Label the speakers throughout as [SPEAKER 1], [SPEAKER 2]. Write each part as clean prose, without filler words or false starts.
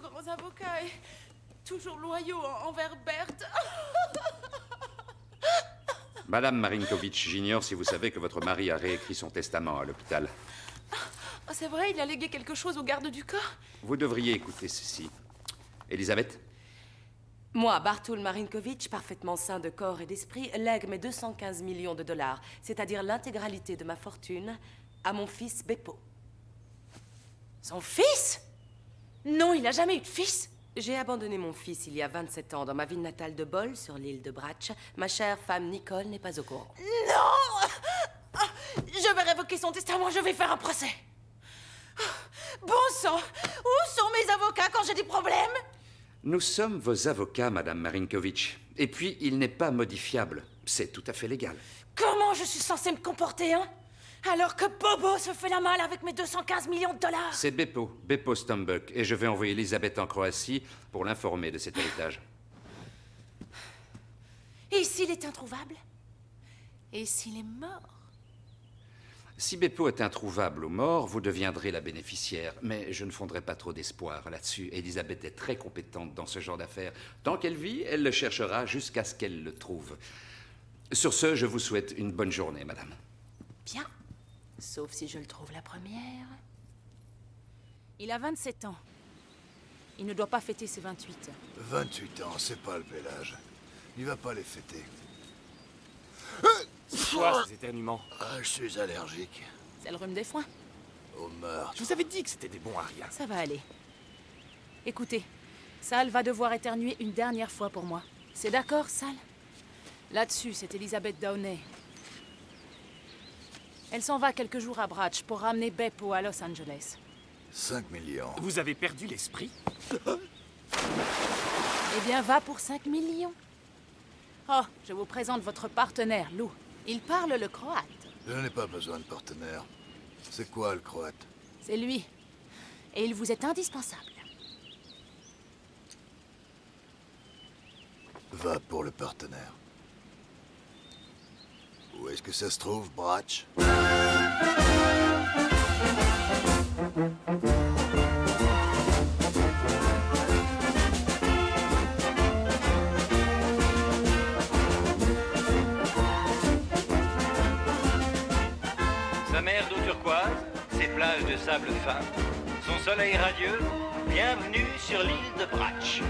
[SPEAKER 1] grands avocats et toujours loyaux envers Berthe.
[SPEAKER 2] Madame Marinkovitch, j'ignore si vous savez que votre mari a réécrit son testament à l'hôpital.
[SPEAKER 1] Oh, c'est vrai, il a légué quelque chose au garde du corps.
[SPEAKER 2] Vous devriez écouter ceci. Elisabeth?
[SPEAKER 3] Moi, Bartul Marinkovitch, parfaitement sain de corps et d'esprit, lègue mes 215 millions de dollars, c'est-à-dire l'intégralité de ma fortune, à mon fils Beppo.
[SPEAKER 1] Son fils? Non, il n'a jamais eu de fils.
[SPEAKER 3] J'ai abandonné mon fils il y a 27 ans dans ma ville natale de Bol, sur l'île de Bratch. Ma chère femme Nicole n'est pas au courant.
[SPEAKER 1] Non! Je vais révoquer son testament, je vais faire un procès. Bon sang, où sont mes avocats quand j'ai des problèmes?
[SPEAKER 2] Nous sommes vos avocats, Madame Marinkovitch. Et puis, il n'est pas modifiable. C'est tout à fait légal.
[SPEAKER 1] Comment je suis censée me comporter, hein? Alors que Bobo se fait la malle avec mes 215 millions de dollars.
[SPEAKER 2] C'est Beppo Stombuk, et je vais envoyer Elisabeth en Croatie pour l'informer de cet héritage.
[SPEAKER 1] Et s'il est introuvable? Et s'il est mort?
[SPEAKER 2] Si Beppo est introuvable ou mort, vous deviendrez la bénéficiaire. Mais je ne fonderai pas trop d'espoir là-dessus. Elisabeth est très compétente dans ce genre d'affaires. Tant qu'elle vit, elle le cherchera jusqu'à ce qu'elle le trouve. Sur ce, je vous souhaite une bonne journée, madame.
[SPEAKER 1] Bien. Sauf si je le trouve la première. Il a 27 ans. Il ne doit pas fêter ses 28.
[SPEAKER 4] 28 ans, c'est pas le bel âge. Il va pas les fêter.
[SPEAKER 5] C'est quoi ces éternuements?
[SPEAKER 4] Ah, je suis allergique.
[SPEAKER 1] C'est le rhume des foins.
[SPEAKER 4] Au meurtre.
[SPEAKER 5] Je vous avais dit que c'était des bons à rien.
[SPEAKER 1] Ça va aller. Écoutez, Sal va devoir éternuer une dernière fois pour moi. C'est d'accord, Sal? Là-dessus, c'est Elisabeth Downey. Elle s'en va quelques jours à Bratch pour ramener Beppo à Los Angeles.
[SPEAKER 4] 5 millions.
[SPEAKER 5] Vous avez perdu l'esprit?
[SPEAKER 1] Eh bien, va pour 5 millions. Oh, je vous présente votre partenaire, Lou. Il parle le croate.
[SPEAKER 4] Je n'ai pas besoin de partenaire. C'est quoi le croate?
[SPEAKER 1] C'est lui. Et il vous est indispensable.
[SPEAKER 4] Va pour le partenaire. Où est-ce que ça se trouve, Bratch?
[SPEAKER 6] Sa mer d'eau turquoise, ses plages de sable fin, son soleil radieux, bienvenue sur l'île de Bratch.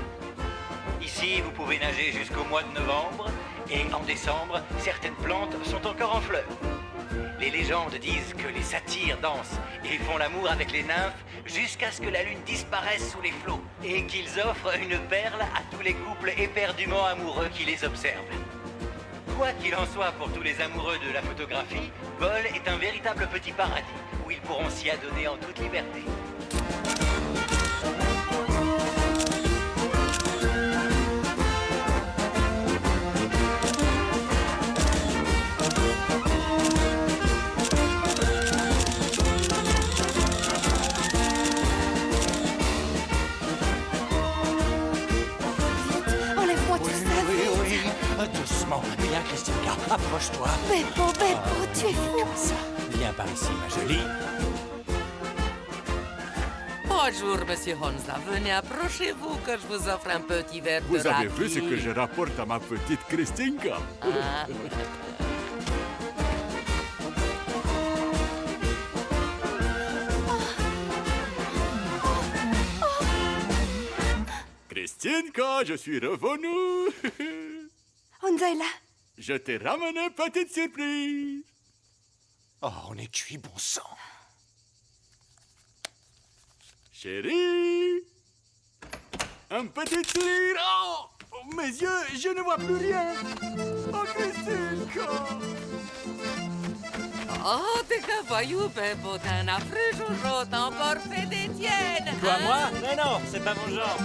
[SPEAKER 6] Ici, vous pouvez nager jusqu'au mois de novembre, et en décembre, certaines plantes sont encore en fleurs. Les légendes disent que les satyres dansent et font l'amour avec les nymphes jusqu'à ce que la lune disparaisse sous les flots, et qu'ils offrent une perle à tous les couples éperdument amoureux qui les observent. Quoi qu'il en soit pour tous les amoureux de la photographie, Bol est un véritable petit paradis où ils pourront s'y adonner en toute liberté.
[SPEAKER 1] Enlève-moi tout ça.
[SPEAKER 5] Oui. Doucement. Viens, Christina, approche-toi.
[SPEAKER 1] Beppo, tu es fou.
[SPEAKER 5] Viens par ici, ma jolie.
[SPEAKER 7] Bonjour, monsieur Honza. Venez, approchez-vous que je vous offre un petit verre de
[SPEAKER 8] Vous avez vu
[SPEAKER 7] raki.
[SPEAKER 8] ce que je rapporte à ma petite Christinka?
[SPEAKER 7] Ah.
[SPEAKER 8] Christinka, je suis revenu.
[SPEAKER 1] Honza est là.
[SPEAKER 8] Je t'ai ramené une petite surprise.
[SPEAKER 5] Oh, on est cuit, bon sang.
[SPEAKER 8] Chérie, un petit sourire. Oh, mes yeux, je ne vois plus rien. Oh, Christinka.
[SPEAKER 7] Oh, t'es qu'un voyou, Beppo. T'es un affreux joujou. T'as encore fait des tiennes.
[SPEAKER 9] Quoi,
[SPEAKER 7] hein?
[SPEAKER 9] moi? Mais non, c'est pas mon genre.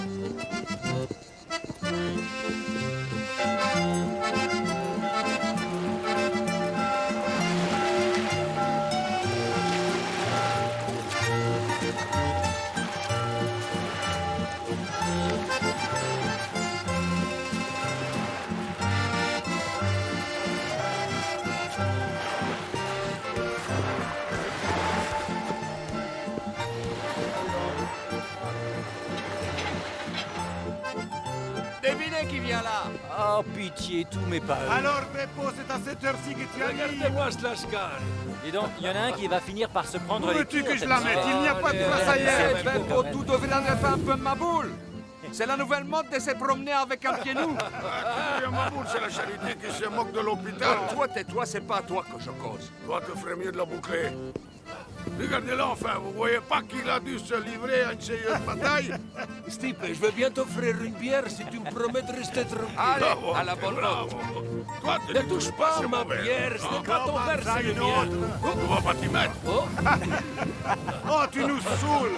[SPEAKER 5] devinez qui vient là?
[SPEAKER 9] Oh, pitié, tout mais pas eux.
[SPEAKER 8] Alors, Beppo, c'est à cette heure-ci que tu arrives.
[SPEAKER 5] Regardez-moi ce lascar.
[SPEAKER 9] Dis donc, il y en a un qui va finir par se prendre
[SPEAKER 8] Où
[SPEAKER 9] les
[SPEAKER 8] veux-tu
[SPEAKER 9] pieds
[SPEAKER 8] que je
[SPEAKER 9] cette
[SPEAKER 8] la mette?
[SPEAKER 9] histoire.
[SPEAKER 8] Il n'y a pas de place ailleurs.
[SPEAKER 5] Beppo, tout deviendrait faire un peu ma boule. C'est la nouvelle mode de se promener avec un pied nu.
[SPEAKER 4] Ma boule, c'est la charité qui se moque de l'hôpital.
[SPEAKER 5] Toi, tais-toi, c'est pas à toi que je cause.
[SPEAKER 4] Toi, te ferais mieux de la boucler. Regardez-le enfin, vous voyez pas qu'il a dû se livrer à une sérieuse bataille?
[SPEAKER 5] Stipe, je veux bien t'offrir une bière si tu me promets de rester tranquille. Allez,
[SPEAKER 4] Bravo,
[SPEAKER 5] à la bonne
[SPEAKER 4] bravo.
[SPEAKER 5] note.
[SPEAKER 4] Toi, te
[SPEAKER 5] Ne
[SPEAKER 4] dis,
[SPEAKER 5] touche
[SPEAKER 4] c'est
[SPEAKER 5] pas à ma
[SPEAKER 4] mauvais.
[SPEAKER 5] bière, ce n'est pas ton verre, c'est le mien.
[SPEAKER 4] On va pas t'y mettre.
[SPEAKER 5] Oh,
[SPEAKER 8] Oh, tu nous saoules.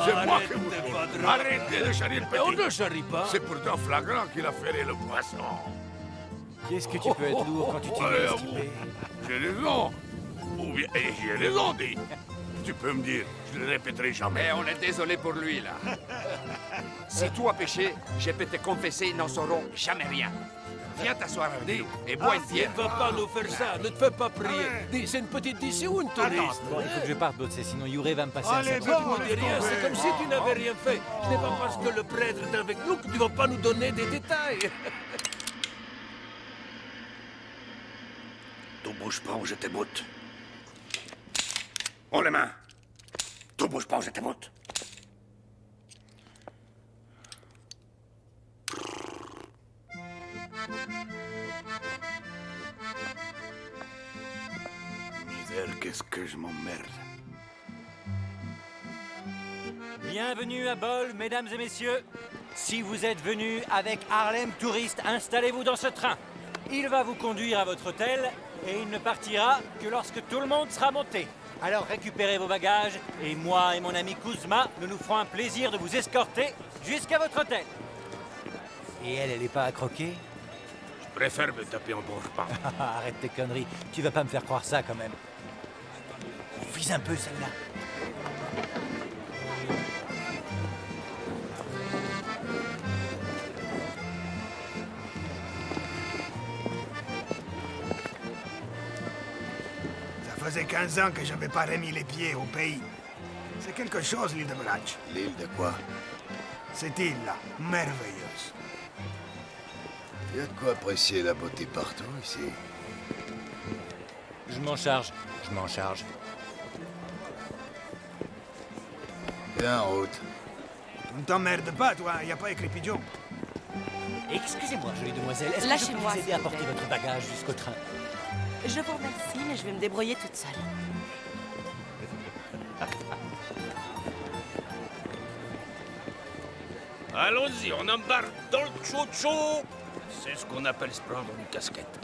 [SPEAKER 4] C'est moi
[SPEAKER 5] arrête
[SPEAKER 4] qui vous
[SPEAKER 5] de
[SPEAKER 4] dis.
[SPEAKER 5] pas drôle.
[SPEAKER 4] Arrêtez de charrier le
[SPEAKER 5] mais on
[SPEAKER 4] petit.
[SPEAKER 5] ne charrie pas.
[SPEAKER 4] C'est pourtant flagrant qu'il a ferré le poisson.
[SPEAKER 9] Qu'est-ce que tu peux être lourd quand tu t'y
[SPEAKER 4] Allez,
[SPEAKER 9] mets,
[SPEAKER 4] à vous.
[SPEAKER 9] Stipe?
[SPEAKER 4] J'ai raison. Ou bien, et j'ai raison, dit. Tu peux me dire, je le répéterai jamais.
[SPEAKER 2] Mais on est désolé pour lui, là. Si tout a péché, je peux te confesser, ils n'en sauront jamais rien. Viens t'asseoir avec nous et bois une
[SPEAKER 5] Ne
[SPEAKER 2] bière.
[SPEAKER 5] va pas nous faire ça, ne te fais pas prier. Dis, c'est une petite ici ou une touriste?
[SPEAKER 9] Bon, il faut que je parte, Botse, sinon Youré va me passer
[SPEAKER 8] Allez,
[SPEAKER 9] un
[SPEAKER 5] Tu
[SPEAKER 9] sac.
[SPEAKER 8] bon.
[SPEAKER 5] ne dis rien, c'est comme si tu n'avais rien fait. Ce n'est pas parce que le prêtre est avec nous que tu vas pas nous donner des détails.
[SPEAKER 4] Tu bouges pas ou je te botte. Oh les mains. Tu bouges pas ou je te botte. Misère, qu'est-ce que je m'emmerde.
[SPEAKER 9] Bienvenue à Bol, mesdames et messieurs. Si vous êtes venus avec Harlem Touriste, installez-vous dans ce train. Il va vous conduire à votre hôtel et il ne partira que lorsque tout le monde sera monté. Alors récupérez vos bagages et moi et mon ami Kuzma, nous nous ferons un plaisir de vous escorter jusqu'à votre hôtel. Et elle est pas à croquer?
[SPEAKER 4] Je préfère me taper un bon repas.
[SPEAKER 9] Arrête tes conneries, tu vas pas me faire croire ça quand même. Vise un peu celle-là.
[SPEAKER 8] Ça faisait 15 ans que j'avais pas remis les pieds au pays. C'est quelque chose, l'île de Brach.
[SPEAKER 4] L'île de quoi?
[SPEAKER 8] Cette île-là, merveilleuse.
[SPEAKER 4] Il y a de quoi apprécier la beauté partout ici.
[SPEAKER 9] Je m'en charge, je m'en charge.
[SPEAKER 4] Viens en route.
[SPEAKER 8] Tu ne t'emmerdes pas, toi, y a pas écrit pigeon.
[SPEAKER 9] Excusez-moi, jolie demoiselle, est-ce que je peux
[SPEAKER 3] Lâchez-moi,
[SPEAKER 9] vous aider
[SPEAKER 3] s'il
[SPEAKER 9] à
[SPEAKER 3] vous
[SPEAKER 9] porter
[SPEAKER 3] plaît.
[SPEAKER 9] votre bagage jusqu'au train?
[SPEAKER 3] Je vous remercie, mais je vais me débrouiller toute seule.
[SPEAKER 10] Allons-y, on embarque dans le chocho. C'est ce qu'on appelle se prendre une casquette.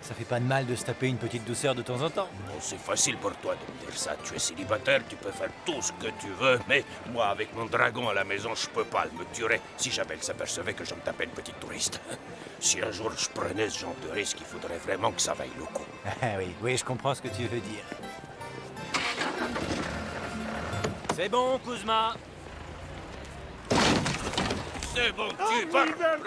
[SPEAKER 9] Ça fait pas de mal de se taper une petite douceur de temps en temps.
[SPEAKER 10] Bon, c'est facile pour toi de me dire ça. Tu es célibataire, tu peux faire tout ce que tu veux. Mais moi, avec mon dragon à la maison, je peux pas. Elle me tuerait si jamais elle s'apercevait que je me tapais une petite touriste. Si un jour je prenais ce genre de risque, il faudrait vraiment que ça vaille le coup.
[SPEAKER 9] Ah oui, oui, je comprends ce que tu veux dire. C'est bon, Kuzma.
[SPEAKER 10] C'est bon, tu pars.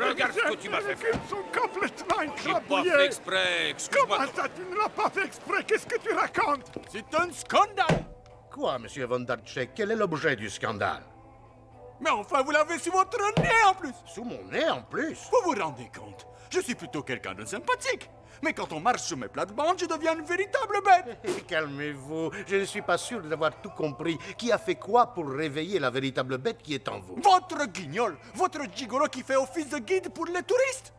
[SPEAKER 10] Regarde ce que tu m'as fait faire.
[SPEAKER 8] Ils sont complètement
[SPEAKER 10] J'ai pas fait exprès. Excuse-moi.
[SPEAKER 8] Comment ça, tu ne l'as pas fait exprès? Qu'est-ce que tu racontes?
[SPEAKER 5] C'est un scandale.
[SPEAKER 4] Quoi, monsieur Von Darczyk? Quel est l'objet du scandale?
[SPEAKER 5] Mais enfin, vous l'avez sur votre nez en plus.
[SPEAKER 4] Sous mon nez, en plus?
[SPEAKER 5] Vous vous rendez compte? Je suis plutôt quelqu'un de sympathique. Mais quand on marche sur mes plates-bandes, je deviens une véritable bête.
[SPEAKER 4] Calmez-vous, je ne suis pas sûr d'avoir tout compris. Qui a fait quoi pour réveiller la véritable bête qui est en vous?
[SPEAKER 5] Votre guignol, votre gigolo qui fait office de guide pour les touristes.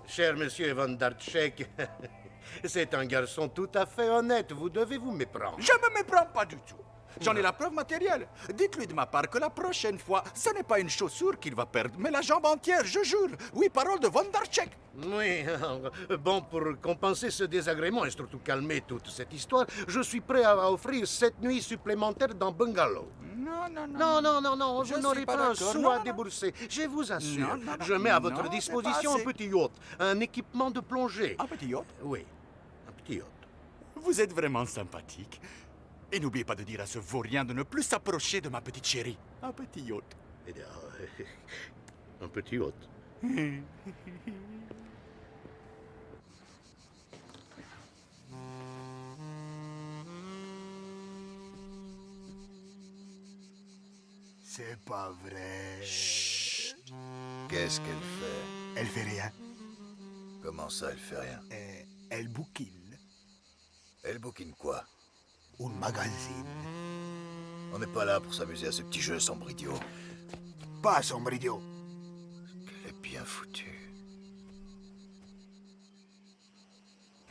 [SPEAKER 4] Cher monsieur Von Darczyk, c'est un garçon tout à fait honnête. Vous devez vous méprendre.
[SPEAKER 5] Je me méprends pas du tout. J'en ai la preuve matérielle. Dites-lui de ma part que la prochaine fois, ce n'est pas une chaussure qu'il va perdre, mais la jambe entière, je jure. Oui, parole de Von Darczyk.
[SPEAKER 4] Oui, bon, pour compenser ce désagrément et surtout calmer toute cette histoire, je suis prêt à offrir 7 nuits supplémentaires dans Bungalow. Non,
[SPEAKER 5] Je
[SPEAKER 4] vous n'aurez
[SPEAKER 5] suis
[SPEAKER 4] pas
[SPEAKER 5] pas
[SPEAKER 4] un
[SPEAKER 5] d'accord.
[SPEAKER 4] sou
[SPEAKER 5] Non,
[SPEAKER 4] à
[SPEAKER 5] non.
[SPEAKER 4] débourser. Je vous assure.
[SPEAKER 5] Non,
[SPEAKER 4] Je mets à votre
[SPEAKER 5] non,
[SPEAKER 4] disposition
[SPEAKER 5] c'est
[SPEAKER 4] un
[SPEAKER 5] pas
[SPEAKER 4] petit yacht, un équipement de plongée.
[SPEAKER 5] Un petit yacht.
[SPEAKER 4] Oui, un petit yacht.
[SPEAKER 5] Vous êtes vraiment sympathique. Et n'oubliez pas de dire à ce vaurien de ne plus s'approcher de ma petite chérie. Un petit yacht.
[SPEAKER 4] Eh bien, un petit yacht.
[SPEAKER 11] C'est pas vrai.
[SPEAKER 12] Qu'est-ce qu'elle fait?
[SPEAKER 11] Elle fait rien.
[SPEAKER 12] Comment ça, elle fait rien?
[SPEAKER 11] Elle bouquine.
[SPEAKER 12] Elle bouquine quoi?
[SPEAKER 11] Un magazine.
[SPEAKER 12] On n'est pas là pour s'amuser à ce petit jeu sombre idiot.
[SPEAKER 11] Pas sombre idiot.
[SPEAKER 12] Elle est bien foutue.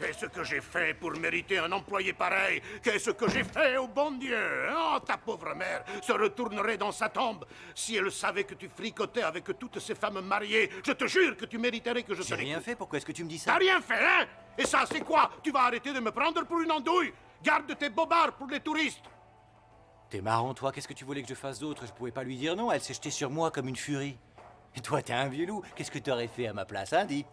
[SPEAKER 4] Qu'est-ce que j'ai fait pour mériter un employé pareil? Qu'est-ce que j'ai fait au bon Dieu? Oh, ta pauvre mère se retournerait dans sa tombe si elle savait que tu fricotais avec toutes ces femmes mariées. Je te jure que tu mériterais que je te
[SPEAKER 9] J'ai rien fait, pourquoi est-ce que tu me dis ça?
[SPEAKER 4] T'as rien fait, hein? Et ça, c'est quoi? Tu vas arrêter de me prendre pour une andouille? Garde tes bobards pour les touristes.
[SPEAKER 9] T'es marrant, toi, qu'est-ce que tu voulais que je fasse d'autre? Je pouvais pas lui dire non, elle s'est jetée sur moi comme une furie. Et toi, t'es un vieux loup, qu'est-ce que t'aurais fait à ma place, hein, dis?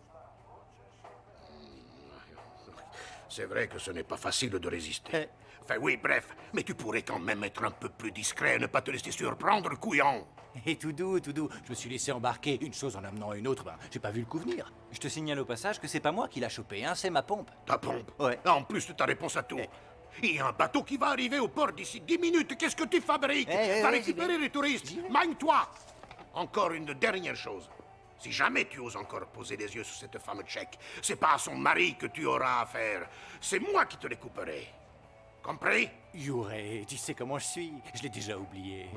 [SPEAKER 4] C'est vrai que ce n'est pas facile de résister. Enfin oui, bref, mais tu pourrais quand même être un peu plus discret, ne pas te laisser surprendre, couillon.
[SPEAKER 9] Et tout doux, je me suis laissé embarquer une chose en amenant une autre, ben, j'ai pas vu le coup venir. Je te signale au passage que c'est pas moi qui l'a chopé, hein, c'est ma pompe.
[SPEAKER 4] Ta pompe?
[SPEAKER 9] Ouais.
[SPEAKER 4] En plus de ta réponse à tout. Il y a un bateau qui va arriver au port d'ici 10 minutes, qu'est-ce que tu fabriques? Va récupérer les touristes, magne-toi. Encore une dernière chose. Si jamais tu oses encore poser les yeux sur cette femme tchèque, c'est pas à son mari que tu auras affaire. C'est moi qui te les couperai. Compris?
[SPEAKER 9] Youré, tu sais comment je suis. Je l'ai déjà oublié.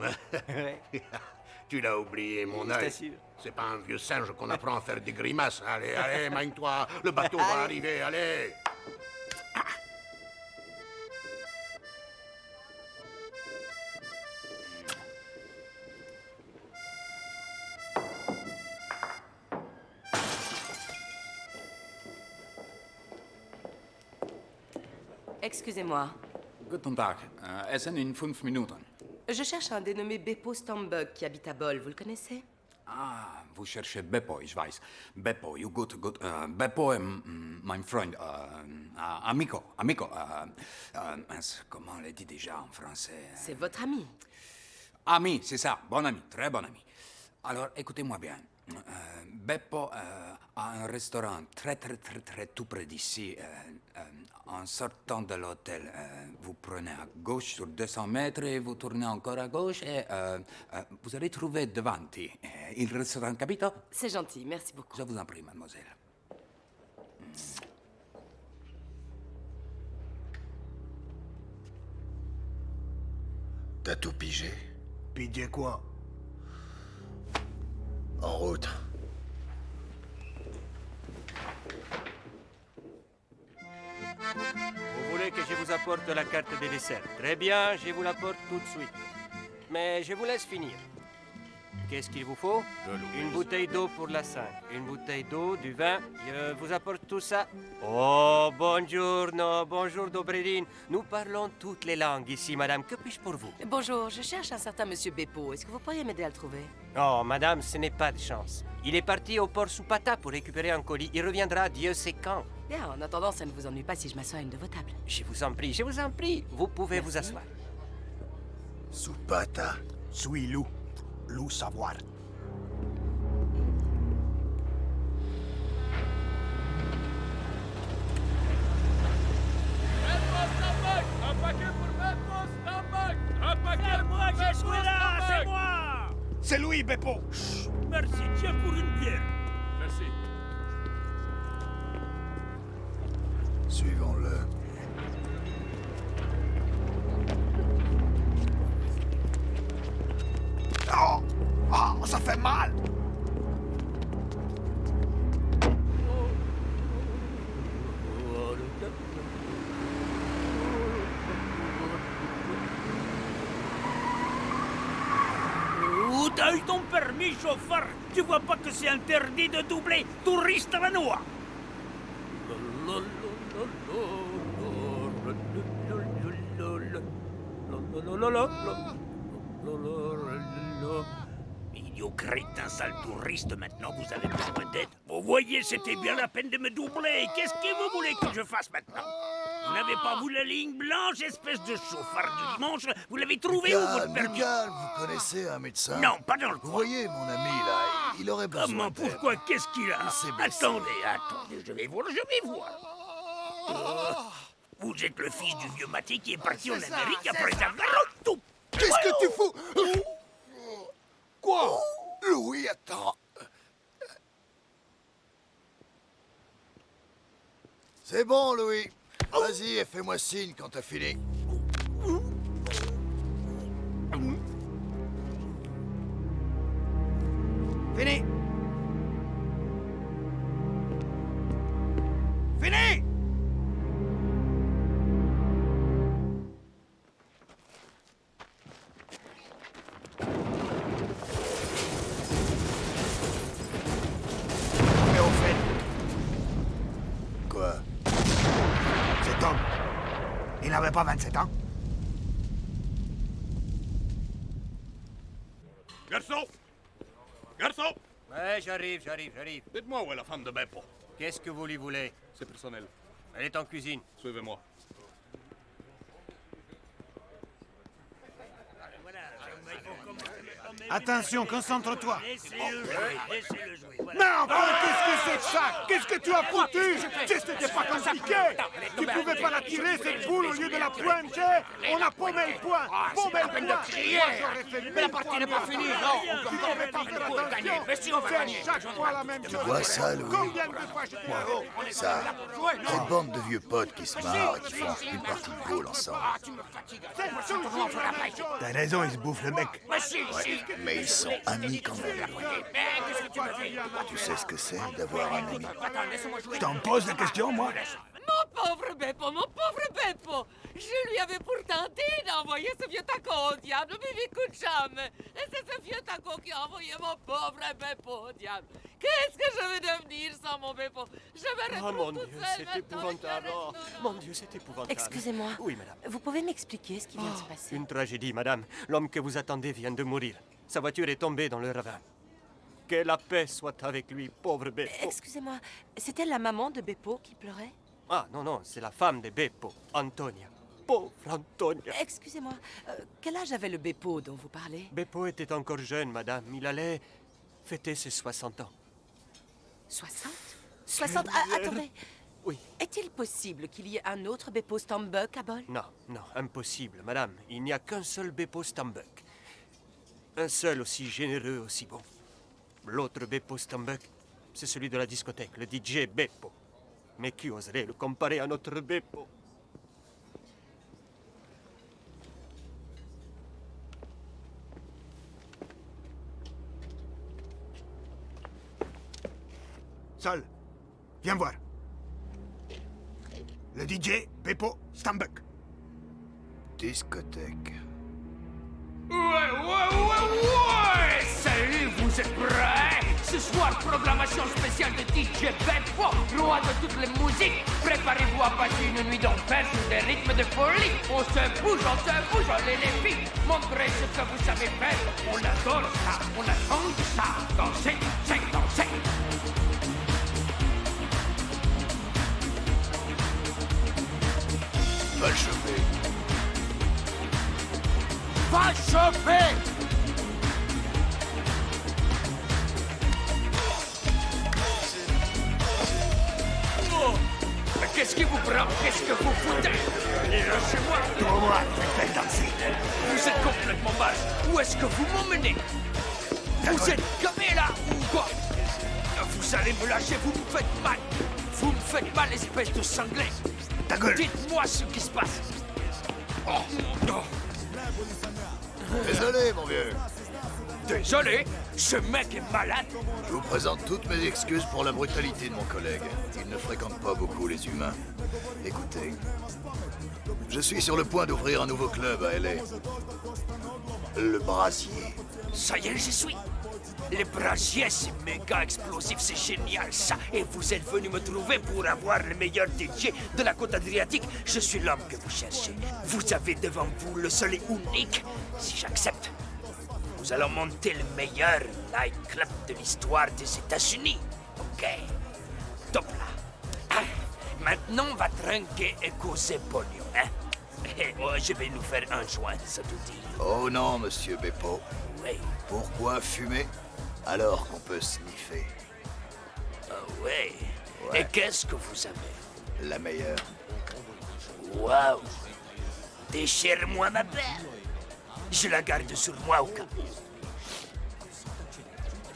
[SPEAKER 4] Tu l'as oublié, mon
[SPEAKER 9] Je
[SPEAKER 4] œil.
[SPEAKER 9] t'assure.
[SPEAKER 4] C'est pas un vieux singe qu'on apprend à faire des grimaces. Allez, allez, magne-toi. Le bateau va arriver, allez.
[SPEAKER 3] Excusez-moi.
[SPEAKER 13] Guten Tag. Es sind in 5 Minuten.
[SPEAKER 3] Je cherche un dénommé Beppo Stambug qui habite à Bol. Vous le connaissez?
[SPEAKER 13] Ah, vous cherchez Beppo, ich weiß. Beppo, you good. Beppo est mein Freund. Amico. Comment on le dit déjà en français?
[SPEAKER 3] C'est votre ami.
[SPEAKER 13] Ami, c'est ça. Bon ami, très bon ami. Alors, écoutez-moi bien. Beppo a un restaurant très tout près d'ici. En sortant de l'hôtel, vous prenez à gauche sur 200 mètres et vous tournez encore à gauche et vous allez trouver davanti il restaurant Capito.
[SPEAKER 3] C'est gentil, merci beaucoup.
[SPEAKER 13] Je vous en prie, mademoiselle.
[SPEAKER 12] T'as tout pigé?
[SPEAKER 11] Pigé quoi?
[SPEAKER 12] En route.
[SPEAKER 14] Vous voulez que je vous apporte la carte des desserts? Très bien, je vous l'apporte tout de suite. Mais je vous laisse finir. Qu'est-ce qu'il vous faut? Une bouteille d'eau pour la 5, une bouteille d'eau, du vin. Je vous apporte tout ça. Oh, buongiorno, bonjour Dobredine. Nous parlons toutes les langues ici, madame. Que puis-je pour vous?
[SPEAKER 3] Bonjour, je cherche un certain monsieur Beppo. Est-ce que vous pourriez m'aider à le trouver?
[SPEAKER 14] Oh, madame, ce n'est pas de chance. Il est parti au port Supata pour récupérer un colis. Il reviendra Dieu sait quand.
[SPEAKER 3] Bien, en attendant, ça ne vous ennuie pas si je m'assois à une de vos tables.
[SPEAKER 14] Je vous en prie, je vous en prie. Vous pouvez vous asseoir.
[SPEAKER 12] Supata.
[SPEAKER 11] Suis loup. Loup savoir.
[SPEAKER 8] Un paquet pour Beppo Stambug! Un paquet pour moi, je suis là, c'est moi!
[SPEAKER 11] C'est lui, Beppo!
[SPEAKER 8] Merci, tiens pour une bière. Merci.
[SPEAKER 12] Suivons-le.
[SPEAKER 11] Oh! Oh, ça fait mal!
[SPEAKER 8] Où t'as eu ton permis, chauffeur? Tu vois pas que c'est interdit de doubler touriste à la noix? Idiot crétin, sale touriste, maintenant vous avez besoin d'aide. Vous voyez, c'était bien la peine de me doubler. Qu'est-ce que vous voulez que je fasse maintenant? Vous n'avez pas vu la ligne blanche, espèce de chauffard du dimanche? Vous l'avez trouvé où, votre permis?
[SPEAKER 12] Vous connaissez un médecin?
[SPEAKER 8] Non, pas dans le coin.
[SPEAKER 12] Vous voyez, mon ami, là, il aurait besoin
[SPEAKER 8] Comment?
[SPEAKER 12] d'aide.
[SPEAKER 8] Pourquoi? Qu'est-ce qu'il a?
[SPEAKER 12] Il s'est blessé.
[SPEAKER 8] Attendez, je vais voir. Vous êtes le fils du vieux Maté qui est parti en Amérique après avoir tout.
[SPEAKER 12] Qu'est-ce que tu fous? fais-moi signe quand t'as fini.
[SPEAKER 11] Fini! Fini! Mais au fait...
[SPEAKER 12] Quoi?
[SPEAKER 11] Cet homme, il n'avait pas 27 ans?
[SPEAKER 4] Garçon! Garçon!
[SPEAKER 14] Ouais, j'arrive.
[SPEAKER 4] Dites-moi où est la femme de Beppo.
[SPEAKER 14] Qu'est-ce que vous lui voulez?
[SPEAKER 4] C'est personnel.
[SPEAKER 14] Elle est en cuisine.
[SPEAKER 4] Suivez-moi.
[SPEAKER 11] Attention, concentre-toi.
[SPEAKER 8] Laissez-le jouer.
[SPEAKER 11] Mais enfin, qu'est-ce que c'est que ça? Qu'est-ce que tu as foutu? C'était pas compliqué. Tu pouvais pas la tirer, cette boule, au lieu de la pointer. On a paumé le point. Paumé le point. Moi, j'aurais fait
[SPEAKER 8] Mais la partie n'est pas finie, non.
[SPEAKER 11] Tu n'avais pas fait attention.
[SPEAKER 8] Mais si, on va gagner.
[SPEAKER 11] Chaque fois la même chose.
[SPEAKER 12] vois ça, Louis?
[SPEAKER 11] Combien de fois je t'ai
[SPEAKER 12] Moi, ça, cette bande de vieux potes qui se marrent et qui font une partie de boule ensemble.
[SPEAKER 11] T'as raison, il se bouffe le mec.
[SPEAKER 12] Ouais, mais ils sont amis quand même. Tu sais ce que c'est d'avoir un ami?
[SPEAKER 11] Je t'en pose la question, moi.
[SPEAKER 7] Mon pauvre Beppo! Je lui avais pourtant dit d'envoyer ce vieux taco au diable, mais il m'écoute jamais. Et c'est ce vieux taco qui a envoyé mon pauvre Beppo au diable. Qu'est-ce que je vais devenir sans mon Beppo? Je me
[SPEAKER 14] Oh
[SPEAKER 7] retrouve
[SPEAKER 14] mon
[SPEAKER 7] toute
[SPEAKER 14] Dieu,
[SPEAKER 7] seule
[SPEAKER 14] c'est
[SPEAKER 7] maintenant.
[SPEAKER 14] épouvantable. Oh, mon Dieu, c'est épouvantable.
[SPEAKER 3] Excusez-moi.
[SPEAKER 14] Oui, madame.
[SPEAKER 3] Vous pouvez m'expliquer ce qui vient de se passer?
[SPEAKER 14] Une tragédie, madame. L'homme que vous attendez vient de mourir. Sa voiture est tombée dans le ravin. Que la paix soit avec lui, pauvre Beppo.
[SPEAKER 3] Excusez-moi, c'était la maman de Beppo qui pleurait?
[SPEAKER 14] Ah, non, c'est la femme de Beppo, Antonia. Pauvre Antonia.
[SPEAKER 3] Excusez-moi, quel âge avait le Beppo dont vous parlez?
[SPEAKER 14] Beppo était encore jeune, madame. Il allait fêter ses 60 ans.
[SPEAKER 3] 60? 60? Attendez.
[SPEAKER 14] Oui.
[SPEAKER 3] Est-il possible qu'il y ait un autre Beppo Stambuk à Bol?
[SPEAKER 14] Non, impossible, madame. Il n'y a qu'un seul Beppo Stambuk. Un seul aussi généreux, aussi bon. L'autre Beppo Stambuk, c'est celui de la discothèque, le DJ Beppo. Mais qui oserait le comparer à notre Beppo?
[SPEAKER 11] Sol, viens voir. Le DJ Beppo Stambuk.
[SPEAKER 12] Discothèque.
[SPEAKER 8] Ouais! Salut, vous êtes prêts? Ce soir, programmation spéciale de DJ Beppo, roi de toutes les musiques. Préparez-vous à passer une nuit d'enfer sur des rythmes de folie. On se bouge, allez les filles. Montrez ce que vous savez faire. On adore ça, on attend ça. Dansez, dansez.
[SPEAKER 12] Va le choper.
[SPEAKER 8] Va chauffer! Oh, mais qu'est-ce qui vous prend? Qu'est-ce que vous foutez? Lâchez-moi!
[SPEAKER 11] Toi, fais danser.
[SPEAKER 8] Vous êtes complètement barge. Où est-ce que vous m'emmenez? Vous êtes gamés là ou quoi? Vous allez me lâcher, vous me faites mal. Vous me faites mal, espèce de cinglé.
[SPEAKER 11] Ta gueule.
[SPEAKER 8] Dites-moi ce qui se passe. Oh.
[SPEAKER 12] Désolé, mon vieux.
[SPEAKER 8] Désolé, ce mec est malade.
[SPEAKER 12] Je vous présente toutes mes excuses pour la brutalité de mon collègue. Il ne fréquente pas beaucoup les humains. Écoutez, je suis sur le point d'ouvrir un nouveau club à LA. Le Brasier.
[SPEAKER 8] Ça y est, j'y suis. Les brasiers, c'est méga explosif, c'est génial ça. Et vous êtes venu me trouver pour avoir le meilleur DJ de la côte adriatique. Je suis l'homme que vous cherchez. Vous avez devant vous le seul et unique. Si j'accepte, nous allons monter le meilleur nightclub de l'histoire des États-Unis. Ok? Top là. Ah, maintenant, on va trinquer et causer pognon, hein? Moi, je vais nous faire un joint, ça te dit?
[SPEAKER 12] Oh non, monsieur Beppo.
[SPEAKER 8] Oui.
[SPEAKER 12] Pourquoi fumer alors qu'on peut sniffer?
[SPEAKER 8] Ah ouais. Et qu'est-ce que vous avez?
[SPEAKER 12] La meilleure.
[SPEAKER 8] Waouh! Déchire-moi ma belle. Je la garde sur moi au cas où.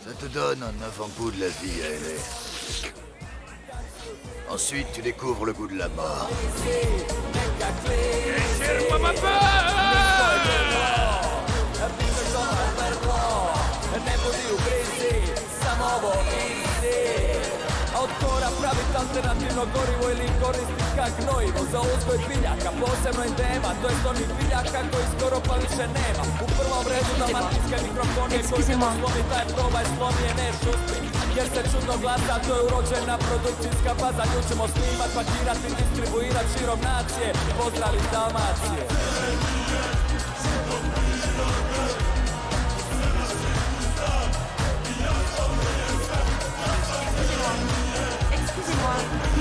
[SPEAKER 12] Ça te donne un avant-goût de la vie à LA. Ensuite, tu découvres le goût de la mort.
[SPEAKER 8] Serve ma
[SPEAKER 15] Ancora pravi alternativo gorivo ili koristi kak gnojivo za uzgoj biljaka, posebno im tema, to je stoni biljaka koji skoro pa više nema. U prvom redu dalmatinske mikrofone koji slomi taj probaj slomi je ne šusti. Jer se čudno glasa, to je urođena produkcijska baza, nju ćemo snimat, pakirati, distribuirat širom nacije. Pozdrav iz Dalmacije.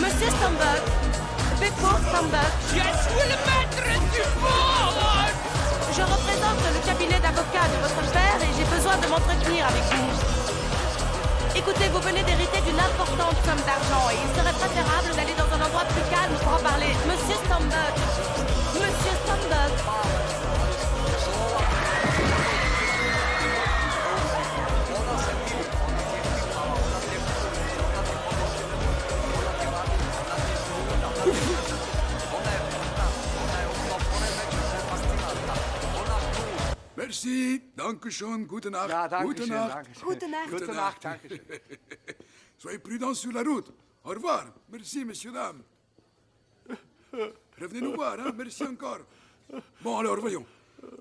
[SPEAKER 3] Monsieur Stambuck, Beppo Stambuck.
[SPEAKER 7] Je suis le maître du monde.
[SPEAKER 3] Je représente le cabinet d'avocats de votre père et j'ai besoin de m'entretenir avec vous. Écoutez, vous venez d'hériter d'une importante somme d'argent et il serait préférable d'aller dans un endroit plus calme pour en parler. Monsieur Stambuck. Monsieur Stambuck.
[SPEAKER 16] Merci, dankeschön, gute Nacht.
[SPEAKER 5] Ja, danke
[SPEAKER 16] gute
[SPEAKER 5] schön,
[SPEAKER 16] Nacht.
[SPEAKER 5] danke schön.
[SPEAKER 3] Gute Nacht.
[SPEAKER 5] Gute Nacht, danke schön.
[SPEAKER 16] Soyez prudents sur la route. Au revoir. Merci, messieurs, dames. Revenez nous voir, hein. Merci encore. Bon, alors, voyons.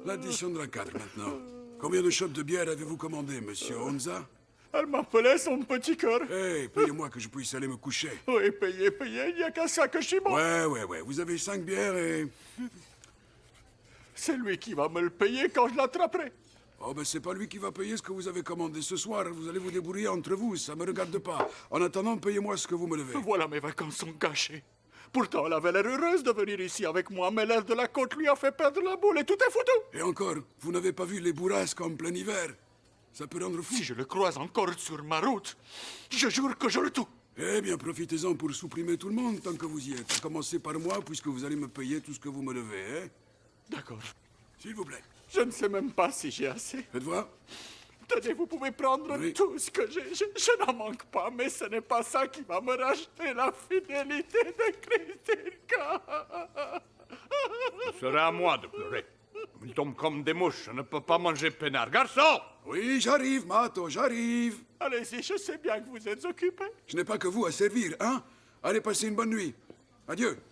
[SPEAKER 16] L'addition de la cadre, maintenant. Combien de shots de bière avez-vous commandé, monsieur Honza?
[SPEAKER 5] Elle m'appelait son petit cœur.
[SPEAKER 16] Hey, payez-moi que je puisse aller me coucher.
[SPEAKER 5] Oui, payez, il n'y a qu'à ça que je suis bon.
[SPEAKER 16] Ouais. Vous avez 5 bières et...
[SPEAKER 5] C'est lui qui va me le payer quand je l'attraperai.
[SPEAKER 16] Oh, ben c'est pas lui qui va payer ce que vous avez commandé ce soir. Vous allez vous débrouiller entre vous, ça me regarde pas. En attendant, payez-moi ce que vous me devez.
[SPEAKER 5] Voilà, mes vacances sont gâchées. Pourtant, elle avait l'air heureuse de venir ici avec moi, mais l'air de la côte lui a fait perdre la boule et tout est foutu.
[SPEAKER 16] Et encore, vous n'avez pas vu les bourrasques en plein hiver? Ça peut rendre fou.
[SPEAKER 5] Si je le croise encore sur ma route, je jure que je le tue.
[SPEAKER 16] Eh bien, profitez-en pour supprimer tout le monde tant que vous y êtes. Commencez par moi, puisque vous allez me payer tout ce que vous me devez, hein?
[SPEAKER 5] D'accord.
[SPEAKER 16] S'il vous plaît.
[SPEAKER 5] Je ne sais même pas si j'ai assez.
[SPEAKER 16] Faites voir.
[SPEAKER 5] Tenez, vous pouvez prendre tout ce que j'ai. Je n'en manque pas, mais ce n'est pas ça qui va me racheter la fidélité de Christine K.
[SPEAKER 10] Ce serait à moi de pleurer. Ils tombent comme des mouches, je ne peux pas manger peinard. Garçon!
[SPEAKER 16] Oui, j'arrive, Mato, j'arrive.
[SPEAKER 5] Allez-y, je sais bien que vous êtes occupé.
[SPEAKER 16] Je n'ai pas que vous à servir, hein? Allez, passez une bonne nuit. Adieu.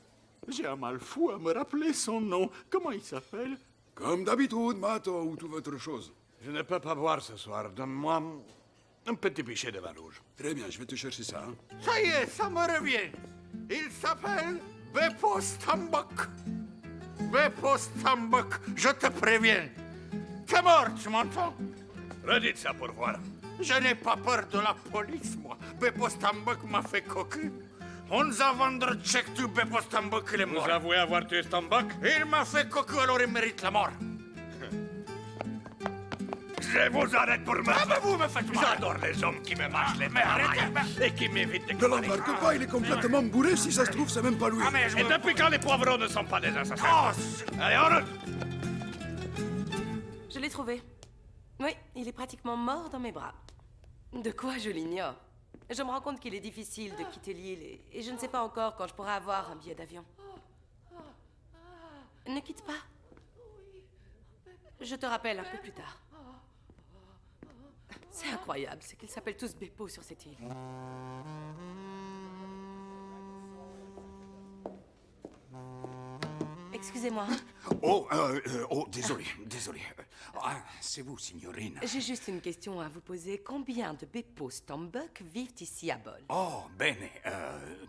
[SPEAKER 5] J'ai un mal fou à me rappeler son nom. Comment il s'appelle?
[SPEAKER 16] Comme d'habitude, Mato, ou toute votre chose.
[SPEAKER 10] Je ne peux pas boire ce soir. Donne-moi un petit pichet de vin rouge.
[SPEAKER 16] Très bien, je vais te chercher ça. Hein?
[SPEAKER 5] Ça y est, ça me revient. Il s'appelle Beppo Stambuck. Beppo Stambuck, je te préviens. T'es mort, tu m'entends?
[SPEAKER 10] Redites ça pour voir.
[SPEAKER 5] Je n'ai pas peur de la police, moi. Beppo Stambuck m'a fait cocu. Honza Vandercheck tu Beppo Stambuck, il est mort.
[SPEAKER 10] Vous avouez avoir tué Stambuck?
[SPEAKER 5] Il m'a fait cocu, alors il mérite la mort.
[SPEAKER 10] Je vous arrête pour ma...
[SPEAKER 5] Ah, mais vous me faites mal.
[SPEAKER 10] J'adore les hommes qui me mâchent les mains et qui m'évitent de...
[SPEAKER 16] Ne l'embarque pas, il est complètement bourré. Si ça se trouve, c'est même pas lui.
[SPEAKER 10] Et depuis quand les poivrons ne sont pas des assassins? Allez, en route!
[SPEAKER 3] Je l'ai trouvé. Oui, il est pratiquement mort dans mes bras. De quoi je l'ignore. Je me rends compte qu'il est difficile de quitter l'île et je ne sais pas encore quand je pourrai avoir un billet d'avion. Ne quitte pas. Je te rappelle un peu plus tard. C'est incroyable, c'est qu'ils s'appellent tous Beppo sur cette île. Excusez-moi.
[SPEAKER 13] Désolé. Ah, c'est vous, signorina.
[SPEAKER 3] J'ai juste une question à vous poser. Combien de Beppo Stambuck vivent ici à Bol?
[SPEAKER 13] Oh, bene.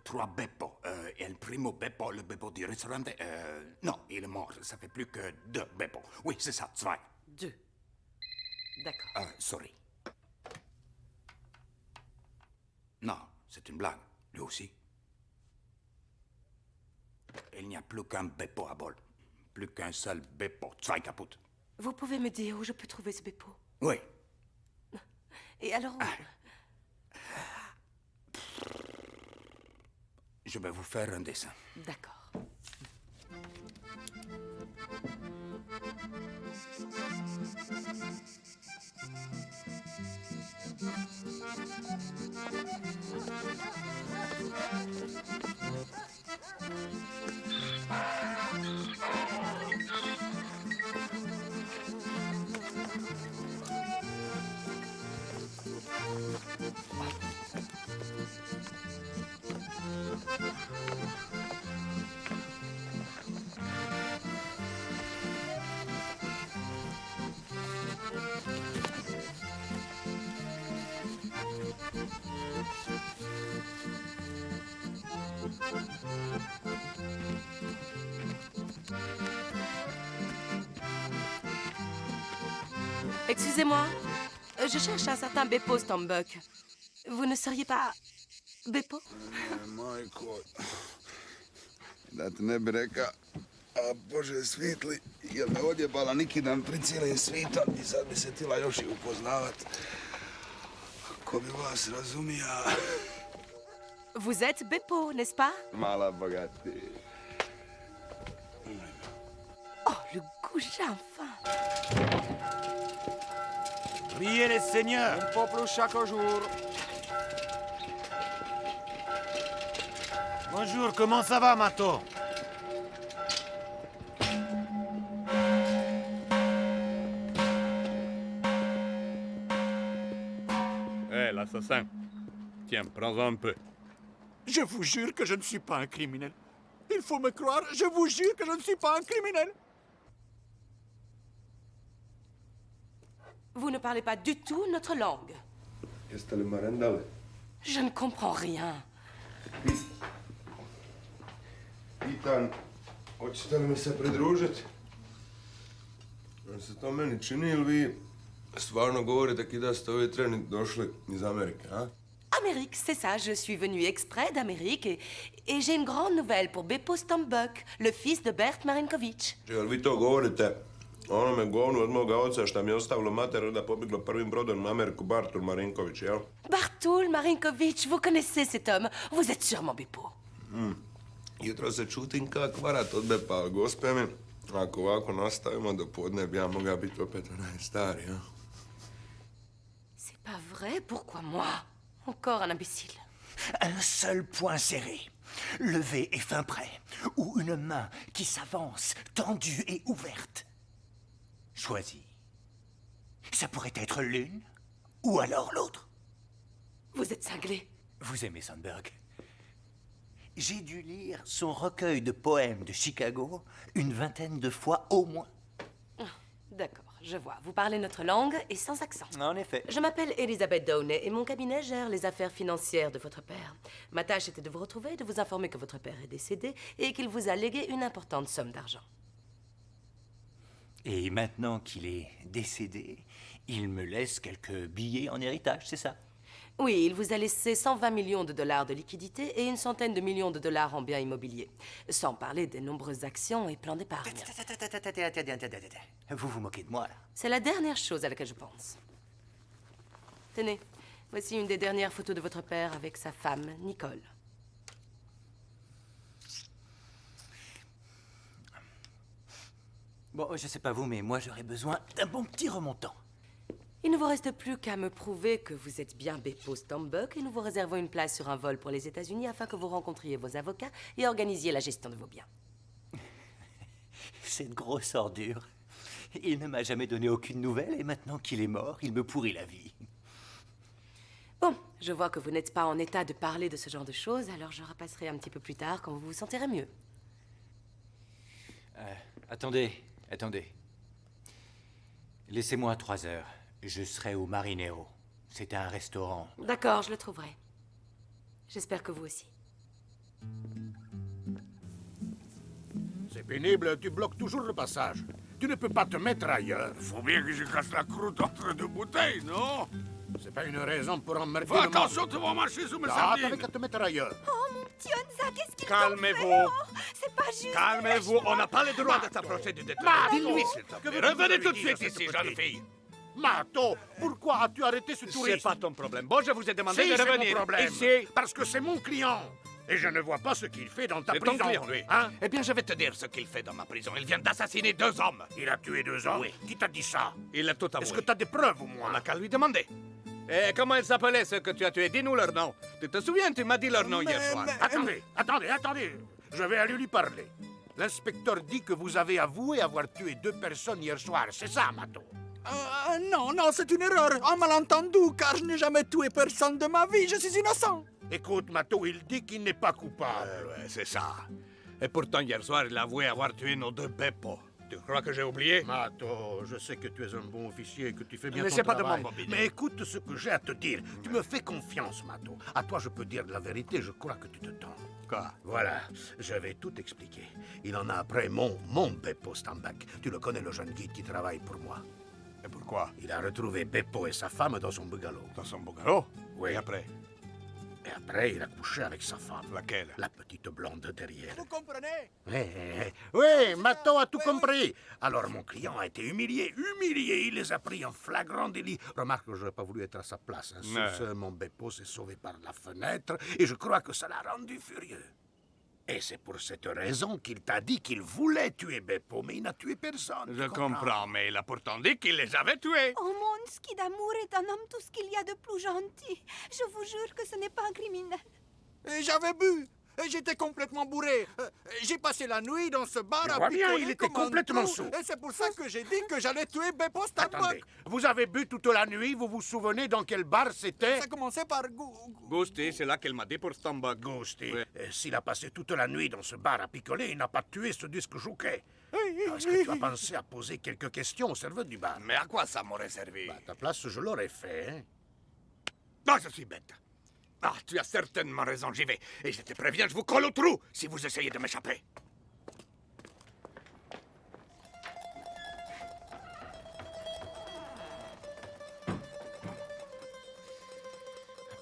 [SPEAKER 13] 3 Beppo. Et le primo Beppo, le Beppo du restaurant. Non, il est mort. Ça fait plus que 2 Beppo. Oui, c'est ça, 2.
[SPEAKER 3] 2. D'accord.
[SPEAKER 13] Sorry. Non, c'est une blague. Lui aussi. Il n'y a plus qu'un Beppo à Bol. Plus qu'un seul Beppo. 2 kaput.
[SPEAKER 3] Vous pouvez me dire où je peux trouver ce Beppo?
[SPEAKER 13] Oui.
[SPEAKER 3] Et alors où?
[SPEAKER 13] Je vais vous faire un dessin.
[SPEAKER 3] D'accord. Excusez-moi, je cherche un certain Beppo Stambuk. Vous ne seriez pas Beppo?
[SPEAKER 16] Majko, da ti ne bi reka, a Bože svitli, jer me odjebala neki dan pred cijelim svitom i sad bi se tila još i upoznavat. Ko bi vas razumija?
[SPEAKER 3] Vous êtes Beppo, n'est-ce pas?
[SPEAKER 16] Mala bogati.
[SPEAKER 3] Oh, le goujat, enfin!
[SPEAKER 4] Priez les seigneurs.
[SPEAKER 5] Un peu plus chaque jour.
[SPEAKER 4] Bonjour, comment ça va, Mato?
[SPEAKER 10] Hé, l'assassin. Tiens, prends-en un peu.
[SPEAKER 5] Je vous jure que je ne suis pas un criminel. Il faut me croire, je vous jure que je ne suis pas un criminel.
[SPEAKER 3] Vous ne parlez pas du tout notre langue.
[SPEAKER 17] Jeste li marendali?
[SPEAKER 3] Je ne comprends rien.
[SPEAKER 17] Pitan, hoćete li mi se pridružiti? Se to meni čini ili vi stvarno govorite da ste ovi treni došli iz Amerike, a?
[SPEAKER 3] Amérique, c'est ça. Je suis venue exprès d'Amérique et j'ai une grande nouvelle pour Beppo Stambuk, le fils de Bert Marinković.
[SPEAKER 17] Jel vi to govorite onome govnu od moga oca što mi je ostavilo mater da pobjeglo prvim brodom na Ameriku, Bartul Marinković, jel?
[SPEAKER 3] Bartul Marinković, vous connaissez cet homme. Vous êtes sûrement Beppo.
[SPEAKER 17] Jutro se čutim kak varat od Bepa, ali gospe mi, ako ovako nastavimo do podne, bi ja mogao biti opet onaj stari, ja?
[SPEAKER 3] C'est pas vrai? Pourquoi moi? Encore un imbécile.
[SPEAKER 18] Un seul point serré, levé et fin prêt, ou une main qui s'avance, tendue et ouverte. Choisis. Ça pourrait être l'une, ou alors l'autre.
[SPEAKER 3] Vous êtes cinglé.
[SPEAKER 18] Vous aimez Sandberg? J'ai dû lire son recueil de poèmes de Chicago une 20aine de fois au moins.
[SPEAKER 3] D'accord, je vois. Vous parlez notre langue et sans accent.
[SPEAKER 18] En effet.
[SPEAKER 3] Je m'appelle Elizabeth Downey et mon cabinet gère les affaires financières de votre père. Ma tâche était de vous retrouver et de vous informer que votre père est décédé et qu'il vous a légué une importante somme d'argent.
[SPEAKER 18] Et maintenant qu'il est décédé, il me laisse quelques billets en héritage, c'est ça?
[SPEAKER 3] Oui, il vous a laissé 120 millions de dollars de liquidités et une centaine de millions de dollars en biens immobiliers. Sans parler des nombreuses actions et plans d'épargne.
[SPEAKER 18] Vous vous moquez de moi, là?
[SPEAKER 3] C'est la dernière chose à laquelle je pense. Tenez, voici une des dernières photos de votre père avec sa femme, Nicole.
[SPEAKER 18] Bon, je sais pas vous, mais moi j'aurais besoin d'un bon petit remontant.
[SPEAKER 3] Il ne vous reste plus qu'à me prouver que vous êtes bien Beppo Stambuk et nous vous réservons une place sur un vol pour les États-Unis afin que vous rencontriez vos avocats et organisiez la gestion de vos biens.
[SPEAKER 18] Cette grosse ordure. Il ne m'a jamais donné aucune nouvelle et maintenant qu'il est mort, il me pourrit la vie.
[SPEAKER 3] Bon, je vois que vous n'êtes pas en état de parler de ce genre de choses, alors je repasserai un petit peu plus tard quand vous vous sentirez mieux.
[SPEAKER 9] Attendez. Laissez-moi 3 heures. Je serai au Marinero. C'est un restaurant.
[SPEAKER 3] D'accord, je le trouverai. J'espère que vous aussi.
[SPEAKER 4] C'est pénible, tu bloques toujours le passage. Tu ne peux pas te mettre ailleurs.
[SPEAKER 10] Faut bien que je casse la croûte entre deux bouteilles, non?
[SPEAKER 4] C'est pas une raison pour emmerder
[SPEAKER 10] Fais attention, tu vas marcher sous mes sardines.
[SPEAKER 4] T'avais qu'à te mettre ailleurs.
[SPEAKER 3] Oh, mon petit Honza, qu'est-ce qu'il
[SPEAKER 8] Calmez-vous.
[SPEAKER 3] C'est pas juste.
[SPEAKER 8] Calmez-vous, on n'a pas le droit de s'approcher du détenu. Dis-lui, s'il te plaît. Revenez tout de suite ici, jeune fille.
[SPEAKER 4] Mato, pourquoi as-tu arrêté ce touriste?
[SPEAKER 8] C'est pas ton problème. Bon, je vous ai demandé
[SPEAKER 4] Si,
[SPEAKER 8] de
[SPEAKER 4] c'est
[SPEAKER 8] revenir
[SPEAKER 4] mon problème.
[SPEAKER 8] ici.
[SPEAKER 4] Parce que c'est mon client. Et je ne vois pas ce qu'il fait dans ta
[SPEAKER 8] C'est ton
[SPEAKER 4] prison.
[SPEAKER 8] client, lui.
[SPEAKER 4] Hein?
[SPEAKER 8] Eh bien, je vais te dire ce qu'il fait dans ma prison. Il vient d'assassiner 2 hommes.
[SPEAKER 4] Il a tué 2 hommes?
[SPEAKER 8] Oui.
[SPEAKER 4] Qui t'a dit ça?
[SPEAKER 8] Il a tout avoué.
[SPEAKER 4] Est-ce que t'as des preuves, au moins?
[SPEAKER 8] On n'a qu'à lui demander.
[SPEAKER 5] Et comment ils s'appelaient, ceux que tu as tués? Dis-nous leur nom. Tu te souviens, tu m'as dit leur nom hier soir.
[SPEAKER 4] Attendez. Je vais aller lui parler. L'inspecteur dit que vous avez avoué avoir tué 2 personnes hier soir. C'est ça, Mato?
[SPEAKER 5] Non, c'est une erreur. Un malentendu, car je n'ai jamais tué personne de ma vie. Je suis innocent.
[SPEAKER 4] Écoute, Mato, il dit qu'il n'est pas coupable.
[SPEAKER 5] Ouais, c'est ça. Et pourtant, hier soir, il a avoué avoir tué nos 2 Beppo. Tu crois que j'ai oublié?
[SPEAKER 4] Mato, je sais que tu es un bon officier et que tu fais bien
[SPEAKER 5] Mais
[SPEAKER 4] ton
[SPEAKER 5] c'est pas
[SPEAKER 4] travail.
[SPEAKER 5] de mon bobinet.
[SPEAKER 4] Mais écoute ce que j'ai à te dire. Tu me fais confiance, Mato. À toi, je peux dire la vérité. Je crois que tu te trompes.
[SPEAKER 5] Quoi?
[SPEAKER 4] Voilà, je vais tout expliquer. Il en a après mon Beppo Stambak. Tu le connais, le jeune guide qui travaille pour moi.
[SPEAKER 5] Et pourquoi?
[SPEAKER 4] Il a retrouvé Beppo et sa femme dans son bungalow.
[SPEAKER 5] Dans son bungalow?
[SPEAKER 4] Oui.
[SPEAKER 5] Et après?
[SPEAKER 4] Et après, il a couché avec sa femme.
[SPEAKER 5] Laquelle?
[SPEAKER 4] La petite blonde derrière.
[SPEAKER 5] Vous comprenez?
[SPEAKER 4] Oui, Mato a tout compris. Alors mon client a été humilié. Il les a pris en flagrant délit. Remarque que je n'aurais pas voulu être à sa place. Sur ce, mon Beppo s'est sauvé par la fenêtre et je crois que ça l'a rendu furieux. Et c'est pour cette raison qu'il t'a dit qu'il voulait tuer Beppo, mais il n'a tué personne.
[SPEAKER 5] Je comprends, mais il a pourtant dit qu'il les avait tués.
[SPEAKER 19] Oh, mon ski d'amour est un homme tout ce qu'il y a de plus gentil. Je vous jure que ce n'est pas un criminel.
[SPEAKER 5] Et j'avais bu. Et j'étais complètement bourré. J'ai passé la nuit dans ce bar
[SPEAKER 4] Je
[SPEAKER 5] à
[SPEAKER 4] vois bien,
[SPEAKER 5] picoler
[SPEAKER 4] il était
[SPEAKER 5] comme un
[SPEAKER 4] complètement
[SPEAKER 5] trou.
[SPEAKER 4] saoul.
[SPEAKER 5] Et c'est pour ça que j'ai dit que j'allais tuer Beppo Stambak.
[SPEAKER 4] Attendez, vous avez bu toute la nuit, vous vous souvenez dans quel bar c'était?
[SPEAKER 5] Ça commençait par Gusti, c'est là qu'elle m'a dit pour Stambak.
[SPEAKER 4] Gusti. S'il a passé toute la nuit dans ce bar à picoler, il n'a pas tué ce disque jouquet. Est-ce que tu as pensé à poser quelques questions au serveur du bar?
[SPEAKER 5] Mais à quoi ça m'aurait servi?
[SPEAKER 4] À ta place, je l'aurais fait, hein?
[SPEAKER 5] Non, je suis bête. Ah, tu as certainement raison, j'y vais. Et je te préviens, je vous colle au trou si vous essayez de m'échapper.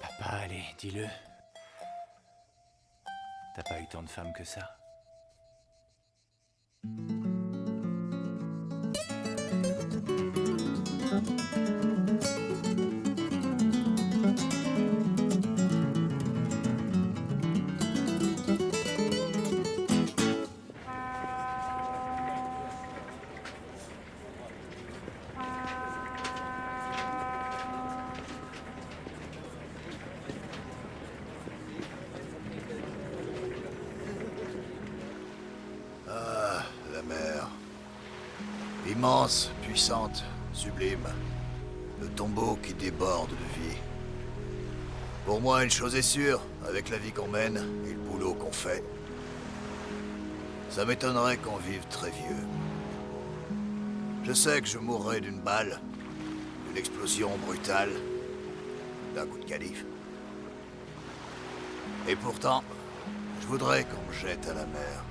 [SPEAKER 18] Papa, allez, dis-le. T'as pas eu tant de femmes que ça.
[SPEAKER 12] Ah, la mer. Immense, puissante, sublime. Le tombeau qui déborde de vie. Pour moi, une chose est sûre, avec la vie qu'on mène et le boulot qu'on fait, ça m'étonnerait qu'on vive très vieux. Je sais que je mourrai d'une balle, d'une explosion brutale, d'un coup de canif. Et pourtant, je voudrais qu'on me jette à la mer.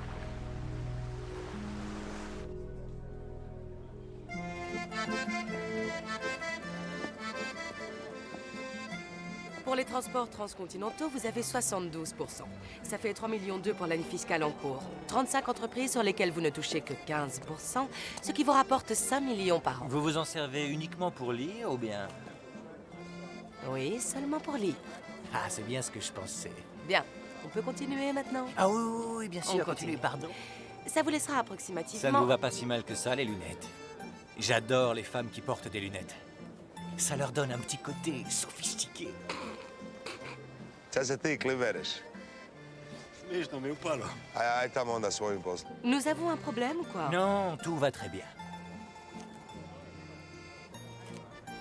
[SPEAKER 3] Pour les transports transcontinentaux, vous avez 72%. Ça fait 3,2 millions pour l'année fiscale en cours. 35 entreprises sur lesquelles vous ne touchez que 15%, ce qui vous rapporte 5 millions par an.
[SPEAKER 9] Vous vous en servez uniquement pour lire ou bien?
[SPEAKER 3] Oui, seulement pour lire.
[SPEAKER 18] Ah, c'est bien ce que je pensais.
[SPEAKER 3] Bien. On peut continuer maintenant?
[SPEAKER 18] Ah oui, bien sûr.
[SPEAKER 3] On continue,
[SPEAKER 18] pardon.
[SPEAKER 3] Ça vous laissera approximativement...
[SPEAKER 9] Ça ne vous va pas si mal que ça, les lunettes. J'adore les femmes qui portent des lunettes.
[SPEAKER 18] Ça leur donne un petit côté sophistiqué.
[SPEAKER 20] Šta se ti klibereš?
[SPEAKER 17] Ništa mi upalo.
[SPEAKER 20] Aj tamo onda svojim poslom.
[SPEAKER 3] Nous avons un problème ou quoi?
[SPEAKER 18] Non, tout va très bien.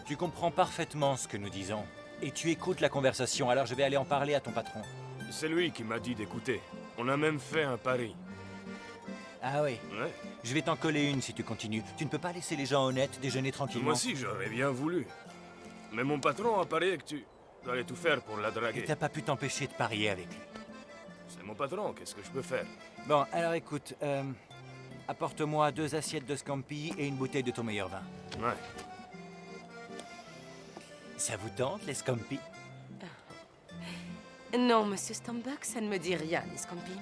[SPEAKER 9] Tu comprends parfaitement ce que nous disons. Et tu écoutes la conversation, alors je vais aller en parler à ton patron.
[SPEAKER 17] C'est lui qui m'a dit d'écouter. On a même fait un pari.
[SPEAKER 9] Ah oui?
[SPEAKER 17] Ouais.
[SPEAKER 9] Je vais t'en coller une si tu continues. Tu ne peux pas laisser les gens honnêtes déjeuner tranquillement.
[SPEAKER 17] Moi aussi, j'aurais bien voulu. Mais mon patron a parié que tu allais tout faire pour la draguer.
[SPEAKER 9] Et t'as pas pu t'empêcher de parier avec lui.
[SPEAKER 17] C'est mon patron, qu'est-ce que je peux faire?
[SPEAKER 9] Bon, alors écoute, apporte-moi 2 assiettes de scampi et une bouteille de ton meilleur vin.
[SPEAKER 17] Ouais.
[SPEAKER 9] Ça vous tente, les scampi?
[SPEAKER 3] Non, monsieur Stambak, ça ne me dit rien, les scampi.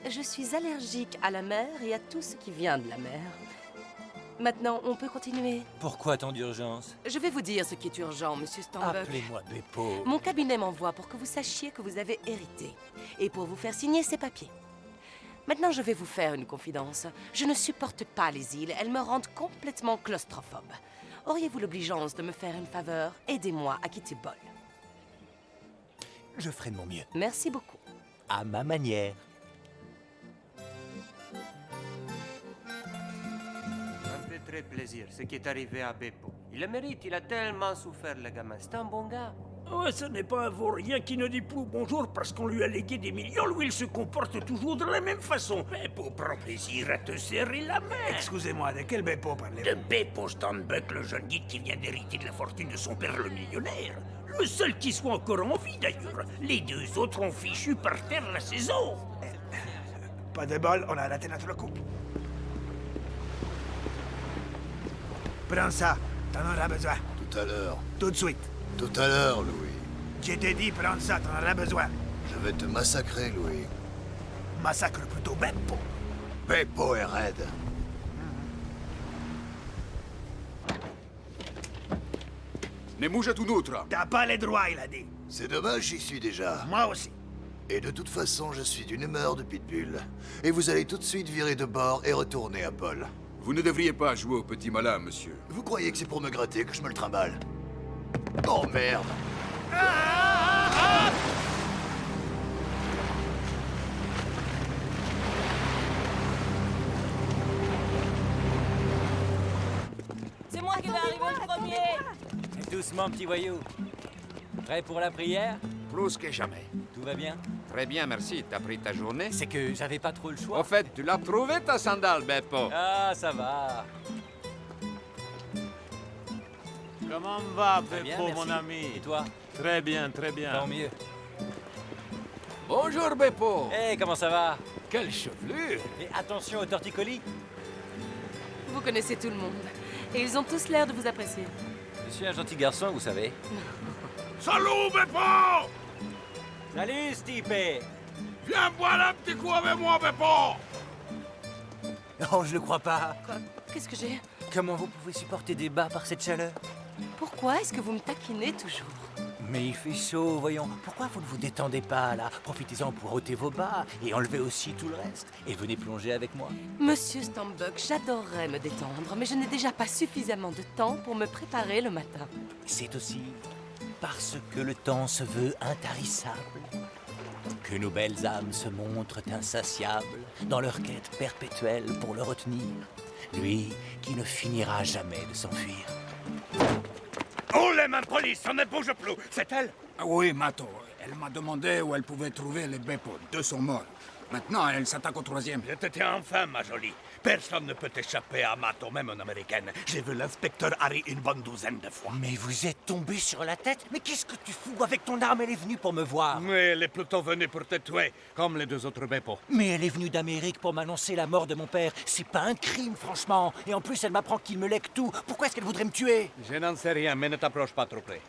[SPEAKER 3] Je suis allergique à la mer et à tout ce qui vient de la mer. Maintenant, on peut continuer?
[SPEAKER 9] Pourquoi tant d'urgence?
[SPEAKER 3] Je vais vous dire ce qui est urgent, monsieur Stambak.
[SPEAKER 9] Appelez-moi Beppo.
[SPEAKER 3] Mon cabinet m'envoie pour que vous sachiez que vous avez hérité et pour vous faire signer ces papiers. Maintenant, je vais vous faire une confidence. Je ne supporte pas les îles. Elles me rendent complètement claustrophobe. auriez-vous l'obligeance de me faire une faveur? Aidez-moi à quitter Bol.
[SPEAKER 18] Je ferai de mon mieux.
[SPEAKER 3] Merci beaucoup.
[SPEAKER 18] À ma manière.
[SPEAKER 14] Ça me fait très plaisir ce qui est arrivé à Beppo. Il le mérite, il a tellement souffert, le gamin. C'est un bon gars.
[SPEAKER 8] Oh, ce n'est pas un vaurien qui ne dit plus bonjour parce qu'on lui a légué des millions. Lui, il se comporte toujours de la même façon. Beppo prend plaisir à te serrer la main.
[SPEAKER 11] Excusez-moi, de quel Beppo parlez-vous?
[SPEAKER 8] De Beppo Stanbuck, le jeune guide qui vient d'hériter de la fortune de son père le millionnaire. Le seul qui soit encore en vie, d'ailleurs. Les deux autres ont fichu par terre la saison.
[SPEAKER 11] Pas de bol, on a raté notre coup. Prends ça, t'en auras besoin.
[SPEAKER 12] Tout à l'heure.
[SPEAKER 11] Tout de suite.
[SPEAKER 12] Tout à l'heure, Louis.
[SPEAKER 11] Je t'ai dit, prends ça, t'en auras besoin.
[SPEAKER 12] Je vais te massacrer, Louis.
[SPEAKER 11] Massacre plutôt Beppo.
[SPEAKER 12] Beppo est raide.
[SPEAKER 5] Ne bouge tout d'autre.
[SPEAKER 11] T'as pas les droits, il a dit.
[SPEAKER 12] C'est dommage, j'y suis déjà.
[SPEAKER 11] Moi aussi.
[SPEAKER 12] Et de toute façon, je suis d'une humeur de pitbull. Et vous allez tout de suite virer de bord et retourner à Bol.
[SPEAKER 5] Vous ne devriez pas jouer au petit malin, monsieur.
[SPEAKER 12] Vous croyez que c'est pour me gratter que je me le trimballe? Oh merde!
[SPEAKER 3] C'est moi qui vais arriver le premier.
[SPEAKER 9] Doucement, petit voyou. Prêt pour la prière?
[SPEAKER 2] Plus que jamais.
[SPEAKER 9] Tout va bien?
[SPEAKER 2] Très bien, merci. T'as pris ta journée?
[SPEAKER 9] C'est que j'avais pas trop le choix.
[SPEAKER 2] Au fait, tu l'as trouvé ta sandale, Beppo?
[SPEAKER 9] Ah, ça va.
[SPEAKER 21] Comment va,
[SPEAKER 9] Très bien,
[SPEAKER 21] Beppo,
[SPEAKER 9] merci.
[SPEAKER 21] mon ami?
[SPEAKER 9] Et toi?
[SPEAKER 21] Très bien, très bien.
[SPEAKER 9] Tant mieux.
[SPEAKER 2] Bonjour, Beppo.
[SPEAKER 9] Hé, comment ça va?
[SPEAKER 21] Quelle chevelure!
[SPEAKER 9] Et attention aux torticolis.
[SPEAKER 3] Vous connaissez tout le monde. Et ils ont tous l'air de vous apprécier.
[SPEAKER 9] Je suis un gentil garçon, vous savez.
[SPEAKER 21] Salut, Beppo!
[SPEAKER 9] Salut, Stipe!
[SPEAKER 21] Viens boire un petit coup avec moi, Beppo!
[SPEAKER 18] Oh, je le crois pas.
[SPEAKER 3] Quoi? Qu'est-ce que j'ai?
[SPEAKER 18] Comment vous pouvez supporter des bas par cette chaleur?
[SPEAKER 3] Pourquoi est-ce que vous me taquinez toujours?
[SPEAKER 18] Mais il fait chaud, voyons. Pourquoi vous ne vous détendez pas, là? Profitez-en pour ôter vos bas et enlevez aussi tout le reste. Et venez plonger avec moi.
[SPEAKER 3] Monsieur Stanbuck, j'adorerais me détendre, mais je n'ai déjà pas suffisamment de temps pour me préparer le matin.
[SPEAKER 18] C'est aussi parce que le temps se veut intarissable que nos belles âmes se montrent insatiables dans leur quête perpétuelle pour le retenir. Lui qui ne finira jamais de s'enfuir.
[SPEAKER 8] Oh, les mains police, on ne bouge plus. C'est elle?
[SPEAKER 13] Oui, Mato. Elle m'a demandé où elle pouvait trouver les Beppo. Deux sont morts. Maintenant, elle s'attaque au troisième.
[SPEAKER 8] Je te tiens enfin, ma jolie. Personne ne peut échapper à Mato, même en américaine. J'ai vu l'inspecteur Harry une bonne douzaine de fois.
[SPEAKER 18] Mais vous êtes tombé sur la tête? Mais qu'est-ce que tu fous avec ton arme? Elle est venue pour me voir.
[SPEAKER 8] Mais elle est plutôt venue pour te tuer, comme les deux autres Beppo.
[SPEAKER 18] Mais elle est venue d'Amérique pour m'annoncer la mort de mon père. C'est pas un crime, franchement. Et en plus, elle m'apprend qu'il me lègue tout. Pourquoi est-ce qu'elle voudrait me tuer?
[SPEAKER 8] Je n'en sais rien, mais ne t'approche pas trop près.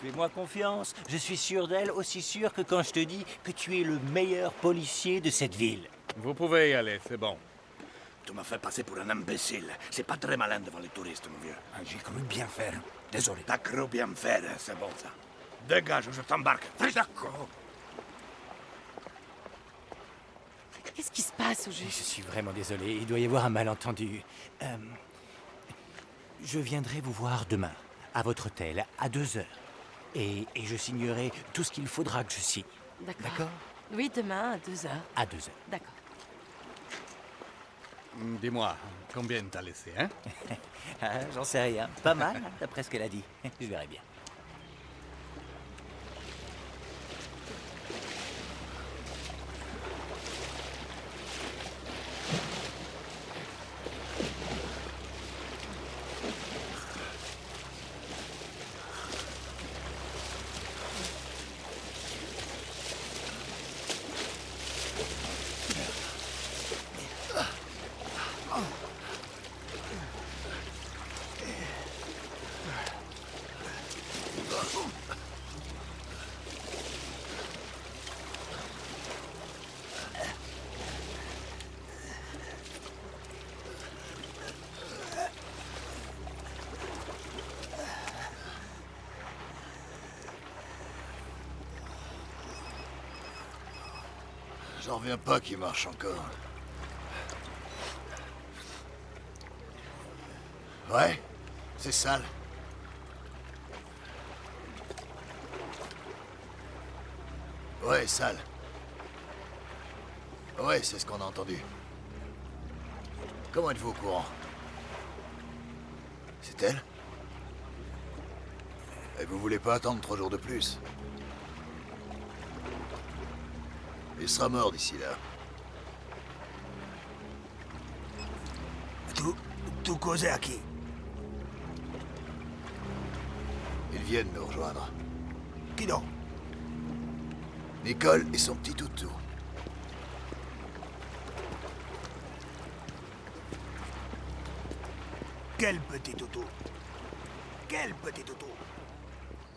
[SPEAKER 18] Fais-moi confiance. Je suis sûr d'elle, aussi sûr que quand je te dis que tu es le meilleur policier de cette ville.
[SPEAKER 8] Vous pouvez y aller, c'est bon. Tu m'as fait passer pour un imbécile. C'est pas très malin devant les touristes, mon vieux.
[SPEAKER 13] J'ai cru bien faire. Désolé.
[SPEAKER 8] T'as cru bien faire, c'est bon ça. Dégage ou je t'embarque.
[SPEAKER 13] D'accord.
[SPEAKER 3] Qu'est-ce qui se passe au
[SPEAKER 18] Je
[SPEAKER 3] juste?
[SPEAKER 18] suis vraiment désolé. Il doit y avoir un malentendu. Je viendrai vous voir demain, à votre hôtel, à 2 heures. Et je signerai tout ce qu'il faudra que je signe. D'accord?
[SPEAKER 3] Oui, demain à 2 heures.
[SPEAKER 18] À 2 heures.
[SPEAKER 3] D'accord.
[SPEAKER 8] Dis-moi, combien t'as laissé, hein?
[SPEAKER 18] Ah, j'en sais rien. Pas mal, hein, d'après ce qu'elle a dit. Je verrai bien.
[SPEAKER 12] J'en reviens pas qu'il marche encore. Ouais? C'est sale. Ouais, sale. Ouais, c'est ce qu'on a entendu. Comment êtes-vous au courant? C'est elle? Et vous voulez pas attendre 3 jours de plus? Il sera mort d'ici là.
[SPEAKER 18] Tu causes à qui?
[SPEAKER 12] Ils viennent nous rejoindre.
[SPEAKER 18] Qui donc?
[SPEAKER 12] Nicole et son petit toutou.
[SPEAKER 18] Quel petit toutou? Quel petit toutou?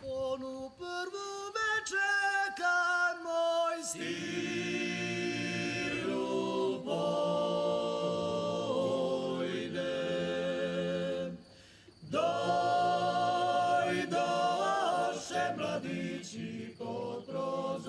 [SPEAKER 6] Onu prvu večer kad moj stiru pojdem, dojdoše mladići pod prozor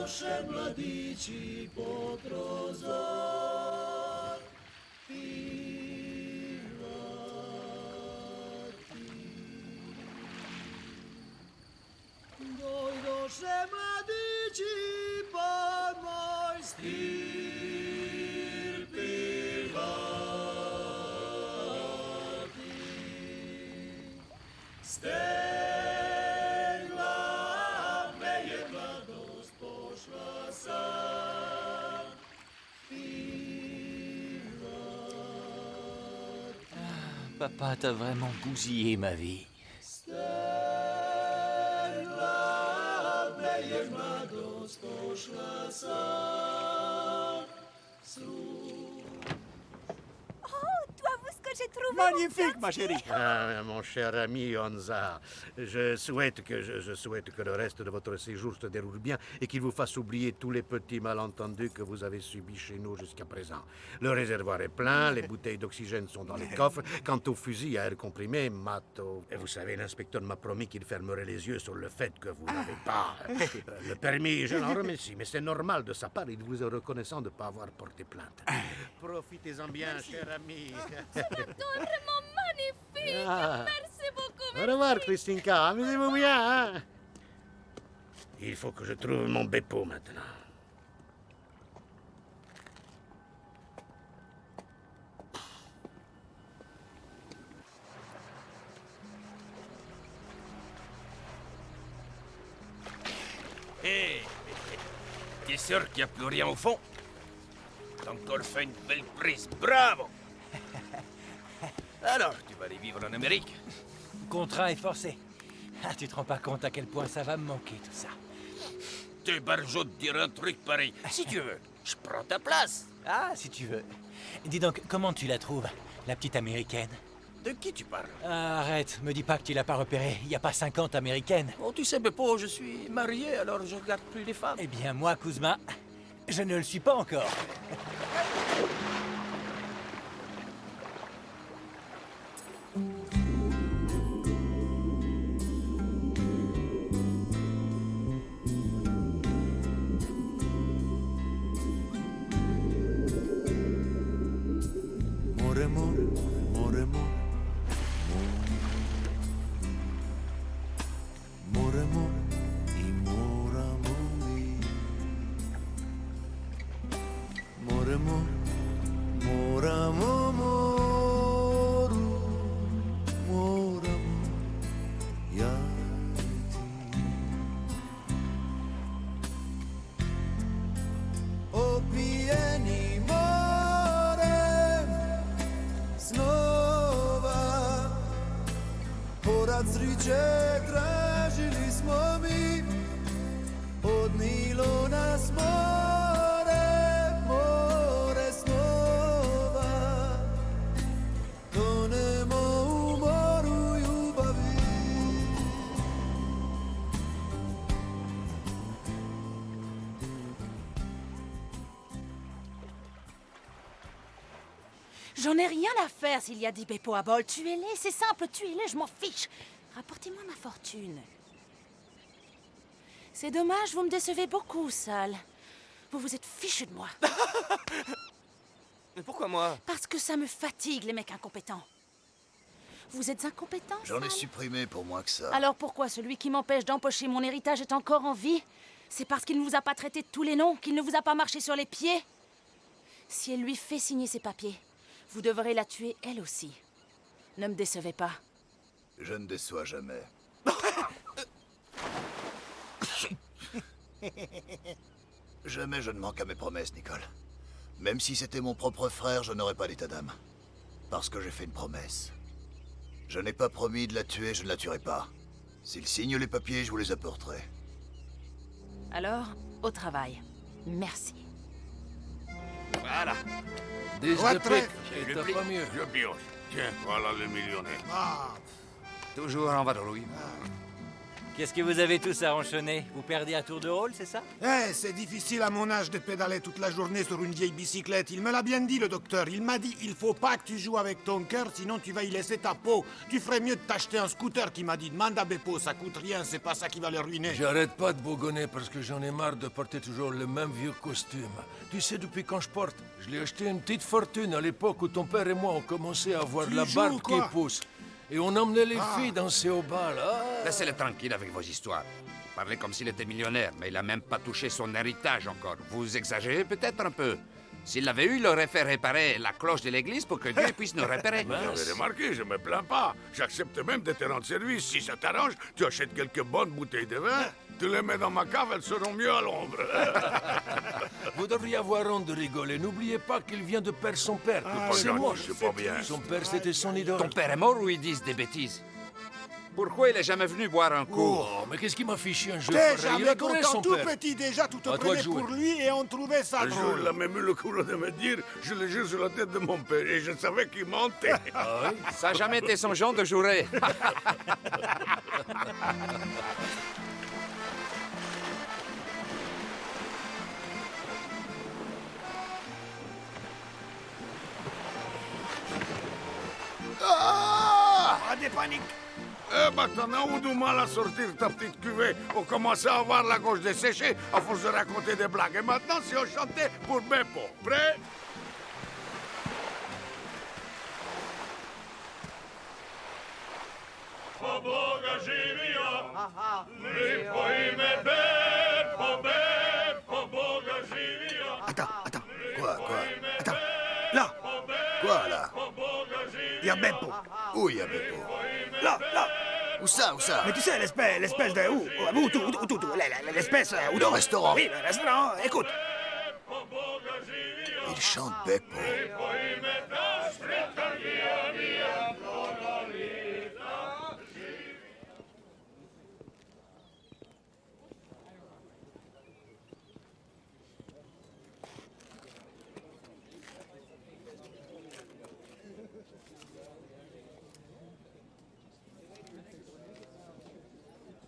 [SPEAKER 6] Došli mladići pod prozor pivati. Došli mladići pod moj stir pivati. Stegla me je mladost pošla sam
[SPEAKER 9] Papa, t'as vraiment bousillé ma vie.
[SPEAKER 6] Stegla me je mladost pošla sam
[SPEAKER 19] J'ai trouvé
[SPEAKER 5] Magnifique, ma chérie.
[SPEAKER 4] Ah, mon cher ami Honza, je souhaite que le reste de votre séjour se déroule bien et qu'il vous fasse oublier tous les petits malentendus que vous avez subis chez nous jusqu'à présent. Le réservoir est plein, les bouteilles d'oxygène sont dans les coffres. Quant au fusil à air comprimé, Mato... Et vous savez, l'inspecteur m'a promis qu'il fermerait les yeux sur le fait que vous n'avez pas le permis. Je l'en remercie, mais c'est normal de sa part. Il vous est reconnaissant de ne pas avoir porté plainte. Profitez-en bien, cher ami.
[SPEAKER 3] Vraiment magnifique.
[SPEAKER 4] Ah.
[SPEAKER 3] Merci beaucoup.
[SPEAKER 4] Au revoir, Christinka. Amusez-vous bien, hein? Il faut que je trouve mon Beppo maintenant.
[SPEAKER 10] Hé, t'es sûr qu'il n'y a plus rien au fond? T'as encore fait une belle prise, bravo! Alors, tu vas aller vivre en Amérique?
[SPEAKER 9] Contrat est forcé. Ah, tu te rends pas compte à quel point ça va me manquer, tout ça.
[SPEAKER 10] T'es barjot de dire un truc pareil. Si tu veux, je prends ta place.
[SPEAKER 9] Ah, si tu veux. Dis donc, comment tu la trouves, la petite américaine?
[SPEAKER 10] De qui tu parles?
[SPEAKER 9] Ah, arrête, me dis pas que tu l'as pas repérée. Il y a pas 50 américaines.
[SPEAKER 10] Oh, tu sais, Beppo, je suis marié, alors je regarde plus les femmes.
[SPEAKER 9] Eh bien, moi, Kuzma, je ne le suis pas encore.
[SPEAKER 6] Sriće tražili smo mi, odnilo nas more, more snova. Tonemo u moru ljubavi.
[SPEAKER 1] J'en ai rien à faire s'il y a 10 Beppo à bol. Tuez-les, c'est simple, tuez-les, je m'en fiche. Rapportez-moi ma fortune. C'est dommage, vous me décevez beaucoup, Sal. Vous vous êtes fichu de moi.
[SPEAKER 14] Mais pourquoi moi?
[SPEAKER 1] Parce que ça me fatigue, les mecs incompétents. Vous êtes incompétent,
[SPEAKER 12] J'en ai
[SPEAKER 1] Sal?
[SPEAKER 12] supprimé pour moins que ça.
[SPEAKER 1] Alors pourquoi celui qui m'empêche d'empocher mon héritage est encore en vie? C'est parce qu'il ne vous a pas traité de tous les noms, qu'il ne vous a pas marché sur les pieds? Si elle lui fait signer ses papiers, vous devrez la tuer elle aussi. Ne me décevez pas.
[SPEAKER 12] Je ne déçois jamais. Jamais je ne manque à mes promesses, Nicole. Même si c'était mon propre frère, je n'aurais pas d'état d'âme. Parce que j'ai fait une promesse. Je n'ai pas promis de la tuer, je ne la tuerai pas. S'il signe les papiers, je vous les apporterai.
[SPEAKER 1] Alors, au travail. Merci.
[SPEAKER 14] Voilà.
[SPEAKER 21] Retraite.
[SPEAKER 10] Et t'as pas mieux. Je pioche. Tiens, voilà le millionnaire.
[SPEAKER 21] Ah.
[SPEAKER 2] Toujours en vadrouille.
[SPEAKER 9] Qu'est-ce que vous avez tous arranchonné? Vous perdez à tour de rôle, c'est ça?
[SPEAKER 11] Eh, c'est difficile à mon âge de pédaler toute la journée sur une vieille bicyclette. Il me l'a bien dit, le docteur. Il m'a dit, il faut pas que tu joues avec ton cœur, sinon tu vas y laisser ta peau. Tu ferais mieux de t'acheter un scooter, qui m'a dit. Demande à Beppo, ça coûte rien, c'est pas ça qui va le ruiner.
[SPEAKER 10] J'arrête pas de bogonner parce que j'en ai marre de porter toujours le même vieux costume. Tu sais depuis quand je porte? Je l'ai acheté une petite fortune à l'époque où ton père et moi ont commencé à avoir
[SPEAKER 11] Tu
[SPEAKER 10] la
[SPEAKER 11] joues,
[SPEAKER 10] barbe qui
[SPEAKER 11] quoi?
[SPEAKER 10] pousse. Et on emmenait les filles danser au bal. Ah.
[SPEAKER 2] Laissez-le tranquille avec vos histoires. Vous parlez comme s'il était millionnaire, mais il a même pas touché son héritage encore. Vous exagérez peut-être un peu. S'il l'avait eu, il aurait fait réparer la cloche de l'église pour que Dieu puisse nous repérer.
[SPEAKER 21] J'avais remarqué, je me plains pas. J'accepte même de te rendre service. Si ça t'arrange, tu achètes quelques bonnes bouteilles de vin, tu les mets dans ma cave, elles seront mieux à l'ombre.
[SPEAKER 10] Vous devriez avoir honte de rigoler. N'oubliez pas qu'il vient de perdre son père. C'est moi.
[SPEAKER 21] Je sais pas bien.
[SPEAKER 10] Son père, c'était son idole.
[SPEAKER 2] Ton père est mort ou ils disent des bêtises? Pourquoi il est jamais venu boire un coup?
[SPEAKER 10] Oh, mais qu'est-ce qui m'a fiché un jeu
[SPEAKER 11] T'es
[SPEAKER 10] pareil? Il
[SPEAKER 11] jamais
[SPEAKER 10] adorait
[SPEAKER 11] content,
[SPEAKER 10] son
[SPEAKER 11] tout
[SPEAKER 10] père.
[SPEAKER 11] petit déjà, tout te
[SPEAKER 10] À toi de
[SPEAKER 11] prenait
[SPEAKER 10] jouer.
[SPEAKER 11] pour lui et on trouvait ça
[SPEAKER 21] Un jour,
[SPEAKER 11] drôle.
[SPEAKER 21] il a même eu le courage de me dire, je le jure sur la tête de mon père, et je savais qu'il mentait.
[SPEAKER 2] Ah oui? Ça n'a jamais été son genre de jouer.
[SPEAKER 21] Ah, des paniques. Eh ben, t'en as eu du mal à sortir ta petite cuvée. On commençait à avoir la gorge desséchée à force de raconter des blagues. Et maintenant, si on chantait pour Beppo. Prêt?
[SPEAKER 12] Attends. Quoi?
[SPEAKER 11] Attends, là,
[SPEAKER 12] Quoi, là?
[SPEAKER 11] il y a Beppo.
[SPEAKER 12] Où y a Beppo?
[SPEAKER 11] Là.
[SPEAKER 12] Où ça?
[SPEAKER 11] Mais tu sais, l'espèce de... Où, l'espèce...
[SPEAKER 12] Le restaurant.
[SPEAKER 11] Oui, le restaurant, écoute.
[SPEAKER 12] Il chante Beppo.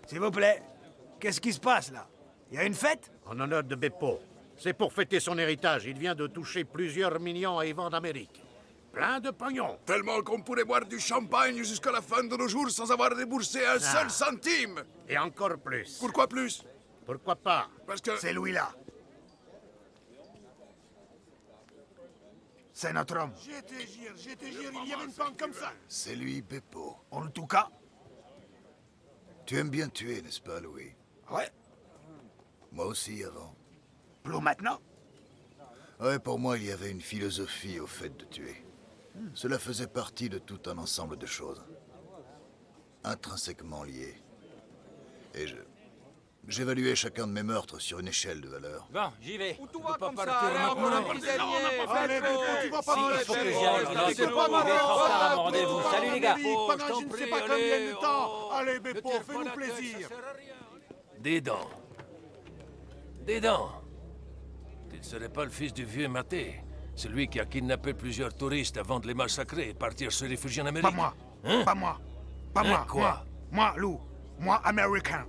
[SPEAKER 11] S'il vous plaît, qu'est-ce qui se passe, là? Il y a une fête?
[SPEAKER 4] En honneur de Beppo. C'est pour fêter son héritage. Il vient de toucher plusieurs millions à Yvan d'Amérique. Plein de pognon.
[SPEAKER 21] Tellement qu'on pourrait boire du champagne jusqu'à la fin de nos jours sans avoir déboursé un seul centime.
[SPEAKER 4] Et encore plus.
[SPEAKER 21] Pourquoi plus?
[SPEAKER 4] Pourquoi pas?
[SPEAKER 21] Parce que...
[SPEAKER 11] C'est Louis-là. C'est notre homme.
[SPEAKER 4] Je te jure, il y avait une panne comme ça.
[SPEAKER 12] C'est lui, Beppo.
[SPEAKER 11] En tout cas.
[SPEAKER 12] Tu aimes bien tuer, n'est-ce pas, Louis?
[SPEAKER 11] Ouais.
[SPEAKER 12] Moi aussi, avant.
[SPEAKER 11] Plus maintenant?
[SPEAKER 12] Ouais, pour moi, il y avait une philosophie au fait de tuer. Cela faisait partie de tout un ensemble de choses. Intrinsèquement liées. Et j'évaluais chacun de mes meurtres sur une échelle de valeur.
[SPEAKER 9] Bon, j'y vais.
[SPEAKER 5] Où tu vas comme ça?
[SPEAKER 10] partir
[SPEAKER 5] Allez, on
[SPEAKER 10] maintenant.
[SPEAKER 5] prend un prisonnier.
[SPEAKER 11] Allez, Beppo, tu vas pas
[SPEAKER 9] Si,
[SPEAKER 11] me
[SPEAKER 9] il faut que
[SPEAKER 11] lâcher.
[SPEAKER 9] j'y aille.
[SPEAKER 11] Oh,
[SPEAKER 9] Non,
[SPEAKER 11] c'est
[SPEAKER 9] c'est
[SPEAKER 11] pas
[SPEAKER 9] bon, il va être en retard à mon
[SPEAKER 11] grave.
[SPEAKER 9] rendez-vous. Salut, les gars.
[SPEAKER 11] Pendant
[SPEAKER 10] je
[SPEAKER 11] je
[SPEAKER 10] t'en
[SPEAKER 11] ne sais
[SPEAKER 10] prie,
[SPEAKER 11] pas combien
[SPEAKER 10] allez,
[SPEAKER 11] de temps.
[SPEAKER 10] oh.
[SPEAKER 11] Allez, Beppo,
[SPEAKER 10] Ne tire
[SPEAKER 11] fais-nous
[SPEAKER 10] pas la tête,
[SPEAKER 11] plaisir.
[SPEAKER 10] ça sert à rien. Des dents. Des dents. Tu ne serais pas le fils du vieux Maté, celui qui a kidnappé plusieurs touristes avant de les massacrer et partir se réfugier en Amérique.
[SPEAKER 11] Pas moi.
[SPEAKER 10] Hein?
[SPEAKER 11] Pas moi. Pas
[SPEAKER 10] Hein,
[SPEAKER 11] moi.
[SPEAKER 10] quoi?
[SPEAKER 11] Moi, Lou. Moi, américain.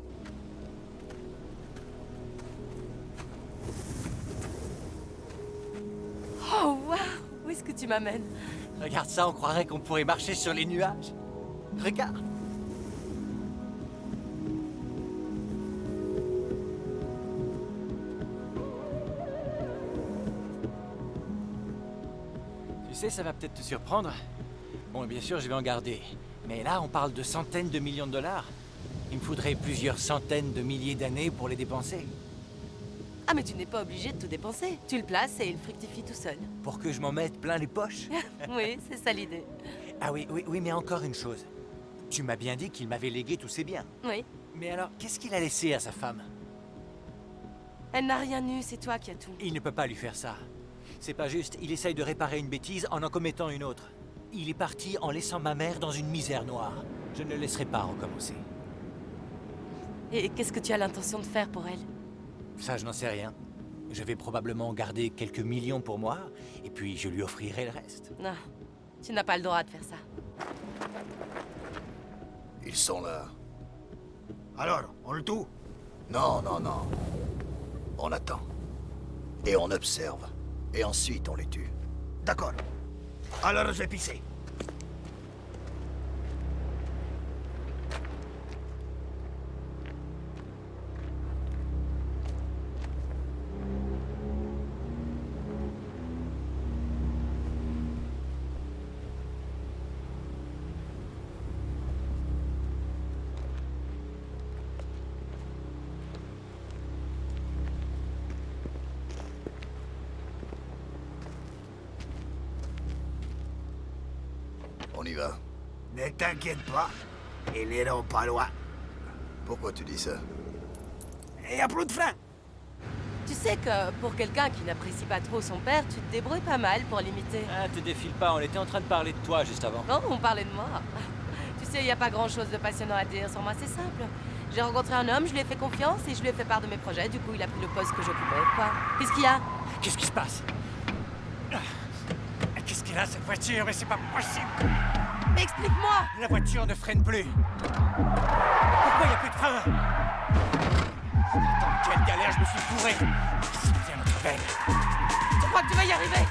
[SPEAKER 3] Oh, waouh! Où est-ce que tu m'amènes?
[SPEAKER 9] Regarde ça, on croirait qu'on pourrait marcher sur les nuages. Regarde. sais, ça va peut-être te surprendre. Bon, bien sûr, je vais en garder. Mais là, on parle de centaines de millions de dollars. Il me faudrait plusieurs centaines de milliers d'années pour les dépenser.
[SPEAKER 3] Ah, mais tu n'es pas obligé de tout dépenser. Tu le places et il fructifie tout seul.
[SPEAKER 9] Pour que je m'en mette plein les poches.
[SPEAKER 3] Oui, c'est ça l'idée.
[SPEAKER 9] Ah oui, mais encore une chose. Tu m'as bien dit qu'il m'avait légué tous ses biens.
[SPEAKER 3] Oui.
[SPEAKER 9] Mais alors, qu'est-ce qu'il a laissé à sa femme?
[SPEAKER 3] Elle n'a rien eu, c'est toi qui as tout.
[SPEAKER 9] Il ne peut pas lui faire ça. C'est pas juste, il essaye de réparer une bêtise en commettant une autre. Il est parti en laissant ma mère dans une misère noire. Je ne le laisserai pas recommencer.
[SPEAKER 3] Et qu'est-ce que tu as l'intention de faire pour elle?
[SPEAKER 9] Ça, je n'en sais rien. Je vais probablement garder quelques millions pour moi, et puis je lui offrirai le reste.
[SPEAKER 3] Non, tu n'as pas le droit de faire ça.
[SPEAKER 12] Ils sont là.
[SPEAKER 11] Alors, on le tue?
[SPEAKER 12] Non. On attend. Et on observe. Et ensuite, on les tue.
[SPEAKER 11] D'accord. Alors, je vais pisser.
[SPEAKER 12] On y va.
[SPEAKER 11] Ne t'inquiète pas, ils n'iront pas loin.
[SPEAKER 12] Pourquoi tu dis ça?
[SPEAKER 11] Il n'y a plus de frein.
[SPEAKER 3] Tu sais que pour quelqu'un qui n'apprécie pas trop son père, tu te débrouilles pas mal pour l'imiter.
[SPEAKER 9] Ah, te défile pas, on était en train de parler de toi juste avant.
[SPEAKER 3] Oh, on parlait de moi. Tu sais, il n'y a pas grand-chose de passionnant à dire sur moi, c'est simple. J'ai rencontré un homme, je lui ai fait confiance et je lui ai fait part de mes projets. Du coup, il a pris le poste que j'occupais. Quoi? Qu'est-ce qu'il y a?
[SPEAKER 9] Qu'est-ce qui se passe? Qu'est-ce qu'il a, cette voiture? Mais c'est pas possible!
[SPEAKER 3] Mais explique-moi!
[SPEAKER 9] La voiture ne freine plus! Pourquoi il n'y a plus de frein? Dans quelle galère je me suis fourré! C'est bien notre belle!
[SPEAKER 3] Tu crois que tu vas y arriver?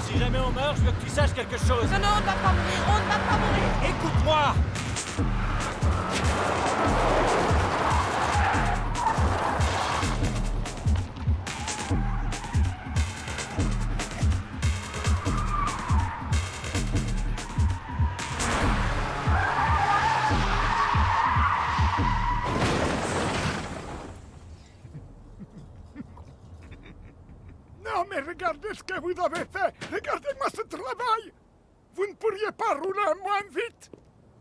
[SPEAKER 9] Si jamais on meurt, je veux que tu saches quelque chose!
[SPEAKER 3] Non, on ne va pas mourir! On ne va pas mourir!
[SPEAKER 9] Écoute-moi!
[SPEAKER 11] Non, mais regardez ce que vous avez fait. Regardez-moi ce travail. Vous ne pourriez pas rouler moins vite.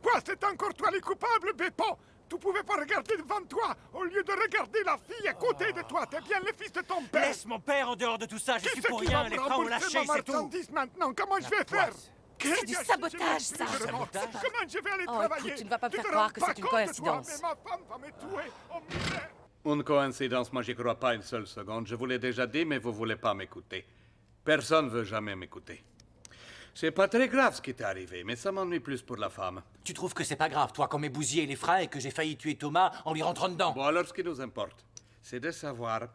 [SPEAKER 11] Quoi, c'est encore toi le coupable, Beppo? Tu pouvais pas regarder devant toi au lieu de regarder la fille à côté de toi. T'es bien le fils de ton père.
[SPEAKER 9] Laisse mon père en dehors de tout ça, je suis pour
[SPEAKER 11] Qui va
[SPEAKER 9] rien,
[SPEAKER 11] me
[SPEAKER 9] les freins ont
[SPEAKER 11] rembourser
[SPEAKER 9] lâché,
[SPEAKER 11] ma
[SPEAKER 9] c'est tout!
[SPEAKER 11] marchandise maintenant? Comment je vais faire?
[SPEAKER 3] C'est du sabotage, ça!
[SPEAKER 11] Comment je vais aller
[SPEAKER 3] Oh,
[SPEAKER 11] travailler?
[SPEAKER 3] écoute, tu ne vas pas me
[SPEAKER 11] Tu
[SPEAKER 3] faire
[SPEAKER 11] te
[SPEAKER 3] croire
[SPEAKER 11] rends
[SPEAKER 3] que
[SPEAKER 11] pas
[SPEAKER 3] c'est une
[SPEAKER 11] compte de toi,
[SPEAKER 3] coïncidence.
[SPEAKER 11] mais ma femme va me tuer. Oh, misère.
[SPEAKER 21] Une coïncidence, moi j'y crois pas une seule seconde. Je vous l'ai déjà dit, mais vous voulez pas m'écouter. Personne veut jamais m'écouter. C'est pas très grave ce qui t'est arrivé, mais ça m'ennuie plus pour la femme.
[SPEAKER 9] Tu trouves que c'est pas grave, toi, qu'on m'ait bousillé les freins et que j'ai failli tuer Thomas en lui rentrant dedans?
[SPEAKER 21] Bon, alors ce qui nous importe, c'est de savoir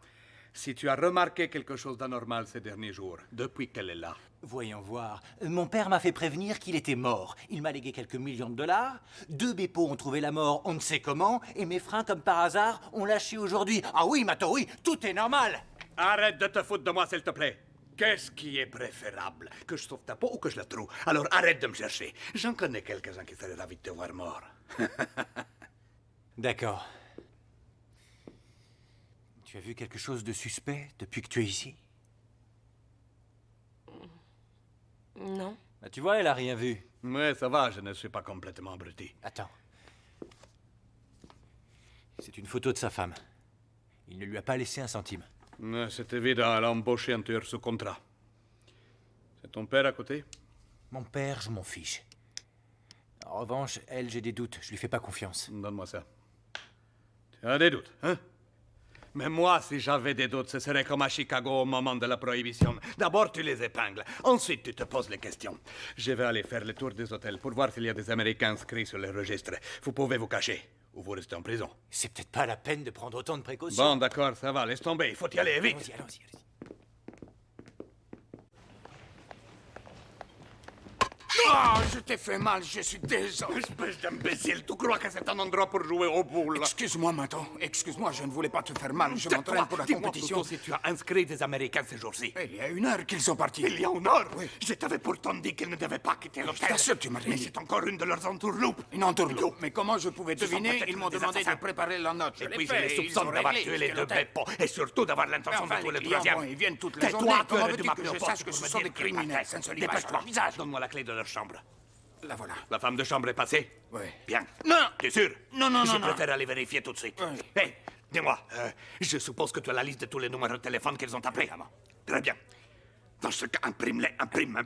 [SPEAKER 21] si tu as remarqué quelque chose d'anormal ces derniers jours, depuis qu'elle est là.
[SPEAKER 9] Voyons voir. Mon père m'a fait prévenir qu'il était mort. Il m'a légué quelques millions de dollars. 2 Beppo ont trouvé la mort, on ne sait comment. Et mes freins, comme par hasard, ont lâché aujourd'hui. Ah oui, Mato, oui, tout est normal.
[SPEAKER 21] Arrête de te foutre de moi, s'il te plaît. Qu'est-ce qui est préférable? Que je sauve ta peau ou que je la trouve? Alors arrête de me chercher. J'en connais quelques-uns qui seraient ravis de te voir mort.
[SPEAKER 9] D'accord. Tu as vu quelque chose de suspect depuis que tu es ici?
[SPEAKER 3] Non.
[SPEAKER 9] Bah, tu vois, elle a rien vu.
[SPEAKER 21] Ouais, ça va, je ne suis pas complètement abruti.
[SPEAKER 9] Attends. C'est une photo de sa femme. Il ne lui a pas laissé un centime.
[SPEAKER 21] C'est évident, elle a embauché un tueur sous contrat. C'est ton père à côté?
[SPEAKER 9] Mon père, je m'en fiche. En revanche, elle, j'ai des doutes. Je lui fais pas confiance.
[SPEAKER 21] Donne-moi ça. Tu as des doutes, hein? Mais moi, si j'avais des doutes, ce serait comme à Chicago au moment de la prohibition. D'abord, tu les épingles. Ensuite, tu te poses les questions. Je vais aller faire le tour des hôtels pour voir s'il y a des Américains inscrits sur les registres. Vous pouvez vous cacher. Ou vous restez en prison.
[SPEAKER 9] C'est peut-être pas la peine de prendre autant de précautions.
[SPEAKER 21] Bon, d'accord, ça va. Laisse tomber. Il faut y aller vite.
[SPEAKER 9] Allons-y.
[SPEAKER 5] Oh, je t'ai fait mal, je suis désolé.
[SPEAKER 21] Espèce d'imbécile, tu crois que c'est un endroit pour jouer aux boules?
[SPEAKER 5] Excuse-moi, Mato. Excuse-moi, je ne voulais pas te faire mal. Je m'entraîne pour la compétition.
[SPEAKER 21] Plutôt si tu as inscrit des Américains ces jours-ci.
[SPEAKER 5] Il y a 1 heure qu'ils sont partis.
[SPEAKER 21] Il y a 1 heure?
[SPEAKER 5] Oui.
[SPEAKER 21] Je t'avais pourtant dit qu'ils ne devaient pas quitter l'hôtel.
[SPEAKER 5] Je t'assure, tu m'as rien
[SPEAKER 21] Mais
[SPEAKER 5] dit.
[SPEAKER 21] c'est encore une de leurs entourloupes.
[SPEAKER 5] Une entourloupe. Mais comment je pouvais
[SPEAKER 21] Ce sont
[SPEAKER 5] deviner?
[SPEAKER 21] peut-être
[SPEAKER 5] Ils m'ont
[SPEAKER 21] des
[SPEAKER 5] demandé
[SPEAKER 21] assassins.
[SPEAKER 5] de préparer la note.
[SPEAKER 21] Et
[SPEAKER 5] l'ai
[SPEAKER 21] puis
[SPEAKER 5] fait,
[SPEAKER 21] je les
[SPEAKER 5] ils
[SPEAKER 21] soupçonne
[SPEAKER 5] ont
[SPEAKER 21] d'avoir
[SPEAKER 5] réglé,
[SPEAKER 21] tué les
[SPEAKER 5] quel
[SPEAKER 21] 2
[SPEAKER 5] hôtel.
[SPEAKER 21] Beppo et surtout d'avoir l'intention
[SPEAKER 5] Enfin,
[SPEAKER 21] de tuer
[SPEAKER 5] les
[SPEAKER 21] le
[SPEAKER 5] clients,
[SPEAKER 21] troisième.
[SPEAKER 5] bon, ils viennent toute la
[SPEAKER 21] Tais-toi,
[SPEAKER 5] journée.
[SPEAKER 21] tu
[SPEAKER 5] Comment
[SPEAKER 21] aurais
[SPEAKER 5] veux-tu
[SPEAKER 21] dû
[SPEAKER 5] que
[SPEAKER 21] m'appeler
[SPEAKER 5] je
[SPEAKER 21] au
[SPEAKER 5] sache
[SPEAKER 21] poste
[SPEAKER 5] que ce
[SPEAKER 21] pour
[SPEAKER 5] sont
[SPEAKER 21] me
[SPEAKER 5] des
[SPEAKER 21] dire qu'ils
[SPEAKER 5] criminels?
[SPEAKER 21] partaient.
[SPEAKER 5] Ça ne se lit pas sur
[SPEAKER 21] Dépêche-toi.
[SPEAKER 5] leur visage.
[SPEAKER 21] Donne-moi la clé de leur chambre.
[SPEAKER 5] La voilà.
[SPEAKER 21] La femme de chambre est passée?
[SPEAKER 5] Oui.
[SPEAKER 21] Bien.
[SPEAKER 5] Non.
[SPEAKER 21] Tu es sûr?
[SPEAKER 5] Non.
[SPEAKER 21] Je préfère aller vérifier tout de suite.
[SPEAKER 5] Oui.
[SPEAKER 21] Hé, dis-moi, je suppose que tu as la liste de tous les numéros de téléphone qu'ils ont appelés. Très bien. Dans ce cas, imprime-les, imprime.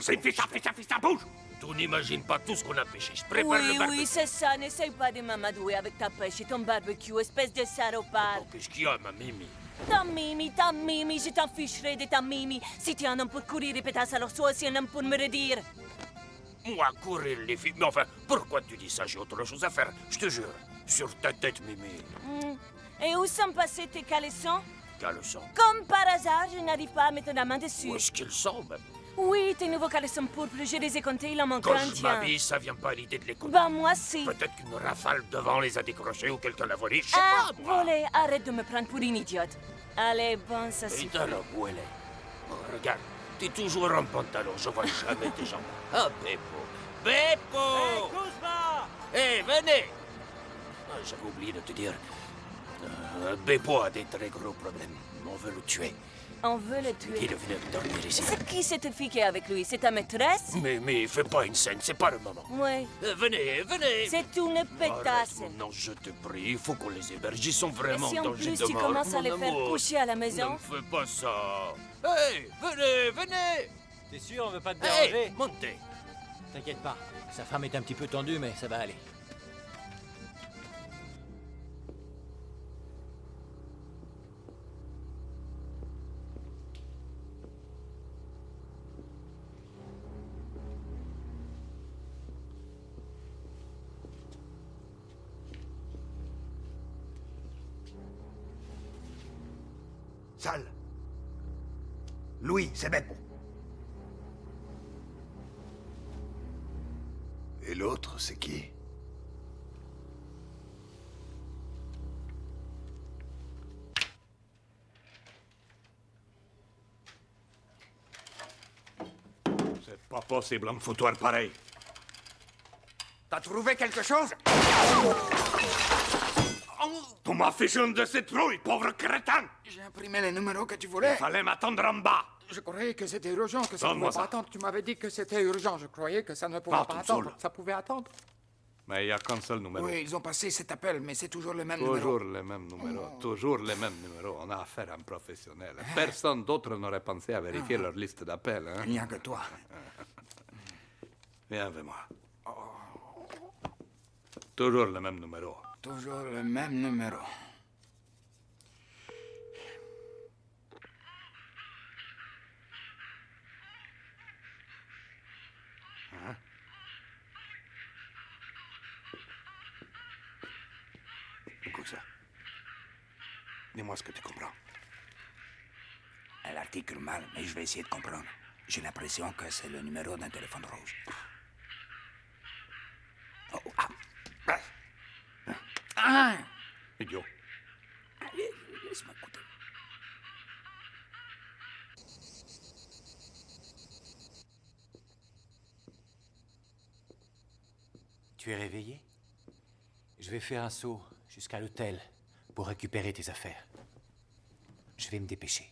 [SPEAKER 21] Fais ça, bouge!
[SPEAKER 10] Tu n'imagines pas tout ce qu'on a pêché. Je prépare
[SPEAKER 7] Oui,
[SPEAKER 10] le barbecue.
[SPEAKER 7] oui, c'est ça. N'essaye pas de m'amadouer avec ta pêche et ton barbecue, espèce de salopard.
[SPEAKER 10] Qu'est-ce qu'il y a, ma Mimi?
[SPEAKER 7] Ta Mimi, je t'en ficherai de ta Mimi. Si tu es un homme pour courir et pétasse, alors sois aussi un homme pour me redire.
[SPEAKER 10] Moi, courir les filles. Mais enfin, pourquoi tu dis ça? J'ai autre chose à faire. Je te jure. Sur ta tête, Mimi.
[SPEAKER 7] Et où sont passés tes caleçons?
[SPEAKER 10] Caleçon.
[SPEAKER 7] Comme par hasard, je n'arrive pas à mettre la main dessus.
[SPEAKER 10] Où est-ce qu'ils sont, même?
[SPEAKER 7] Oui, tes nouveaux caleçons pourpres, je les ai comptés, il en manque
[SPEAKER 10] Quand
[SPEAKER 7] un,
[SPEAKER 10] je
[SPEAKER 7] tiens.
[SPEAKER 10] m'habille, ça vient pas à l'idée de les compter.
[SPEAKER 7] Bah, moi, si.
[SPEAKER 10] Peut-être qu'une rafale devant les a décrochés ou quelqu'un l'a volé. Je sais
[SPEAKER 7] Ah,
[SPEAKER 10] pas, moi.
[SPEAKER 7] volé, arrête de me prendre pour une idiote. Allez, bon, ça
[SPEAKER 10] Et
[SPEAKER 7] suffit.
[SPEAKER 10] ta robe, où elle est? Oh, regarde, t'es toujours en pantalon, je vois jamais tes jambes. Ah, Beppo! Beppo!
[SPEAKER 9] Hé, Kuzma!
[SPEAKER 10] Hé, venez! Ah, j'avais oublié de te dire. Beppo a des très gros problèmes. On veut le tuer.
[SPEAKER 7] On veut le tuer.
[SPEAKER 10] Il est venu dormir ici.
[SPEAKER 7] C'est qui cette fille qui est avec lui? C'est ta maîtresse?
[SPEAKER 10] Mais fais pas une scène, c'est pas le moment.
[SPEAKER 7] Oui.
[SPEAKER 10] Venez!
[SPEAKER 7] C'est une pétasse.
[SPEAKER 10] Arrête, non, je te prie, il faut qu'on les héberge. Ils sont vraiment
[SPEAKER 7] Et si
[SPEAKER 10] en
[SPEAKER 7] en
[SPEAKER 10] danger
[SPEAKER 7] plus
[SPEAKER 10] de
[SPEAKER 7] tu
[SPEAKER 10] mort,
[SPEAKER 7] commences à
[SPEAKER 10] mon
[SPEAKER 7] les faire
[SPEAKER 10] amour.
[SPEAKER 7] coucher à la maison?
[SPEAKER 10] Ne fais pas ça. Hé, venez!
[SPEAKER 9] T'es sûr, on veut pas te
[SPEAKER 10] Hé,
[SPEAKER 9] déranger?
[SPEAKER 10] montez!
[SPEAKER 9] T'inquiète pas, sa femme est un petit peu tendue, mais ça va aller.
[SPEAKER 5] Sale. Louis, c'est Beppo.
[SPEAKER 12] Et l'autre, c'est qui?
[SPEAKER 21] C'est pas possible, un foutoir pareil.
[SPEAKER 5] T'as trouvé quelque chose?
[SPEAKER 21] Tu m'as fichu une de ces trouilles, pauvre crétin!
[SPEAKER 5] J'ai imprimé les numéros que tu voulais.
[SPEAKER 21] Il fallait m'attendre en bas.
[SPEAKER 5] Je croyais que c'était urgent, que ça ne
[SPEAKER 21] Donne-moi
[SPEAKER 5] pouvait pas
[SPEAKER 21] ça.
[SPEAKER 5] attendre. Tu m'avais dit que c'était urgent. Je croyais que ça ne pouvait
[SPEAKER 21] Ah,
[SPEAKER 5] pas
[SPEAKER 21] tout
[SPEAKER 5] attendre.
[SPEAKER 21] seul.
[SPEAKER 5] Ça pouvait attendre.
[SPEAKER 21] Mais il n'y a qu'un seul numéro.
[SPEAKER 5] Oui, ils ont passé cet appel, mais c'est toujours le même
[SPEAKER 21] Toujours
[SPEAKER 5] numéro.
[SPEAKER 21] les mêmes numéros. Toujours les mêmes numéros. On a affaire à un professionnel. Personne d'autre n'aurait pensé à vérifier leur liste d'appels. Hein?
[SPEAKER 5] Il n'y a que toi.
[SPEAKER 21] Viens avec moi. Toujours le même numéro.
[SPEAKER 5] Toujours le même numéro.
[SPEAKER 21] Hein? Écoute ça. Dis-moi ce que tu comprends.
[SPEAKER 18] Elle articule mal, mais je vais essayer de comprendre. J'ai l'impression que c'est le numéro d'un téléphone rouge. Oh, ah.
[SPEAKER 5] Ah!
[SPEAKER 21] Idiot.
[SPEAKER 18] Laisse-moi écouter.
[SPEAKER 9] Tu es réveillé? Je vais faire un saut jusqu'à l'hôtel pour récupérer tes affaires. Je vais me dépêcher.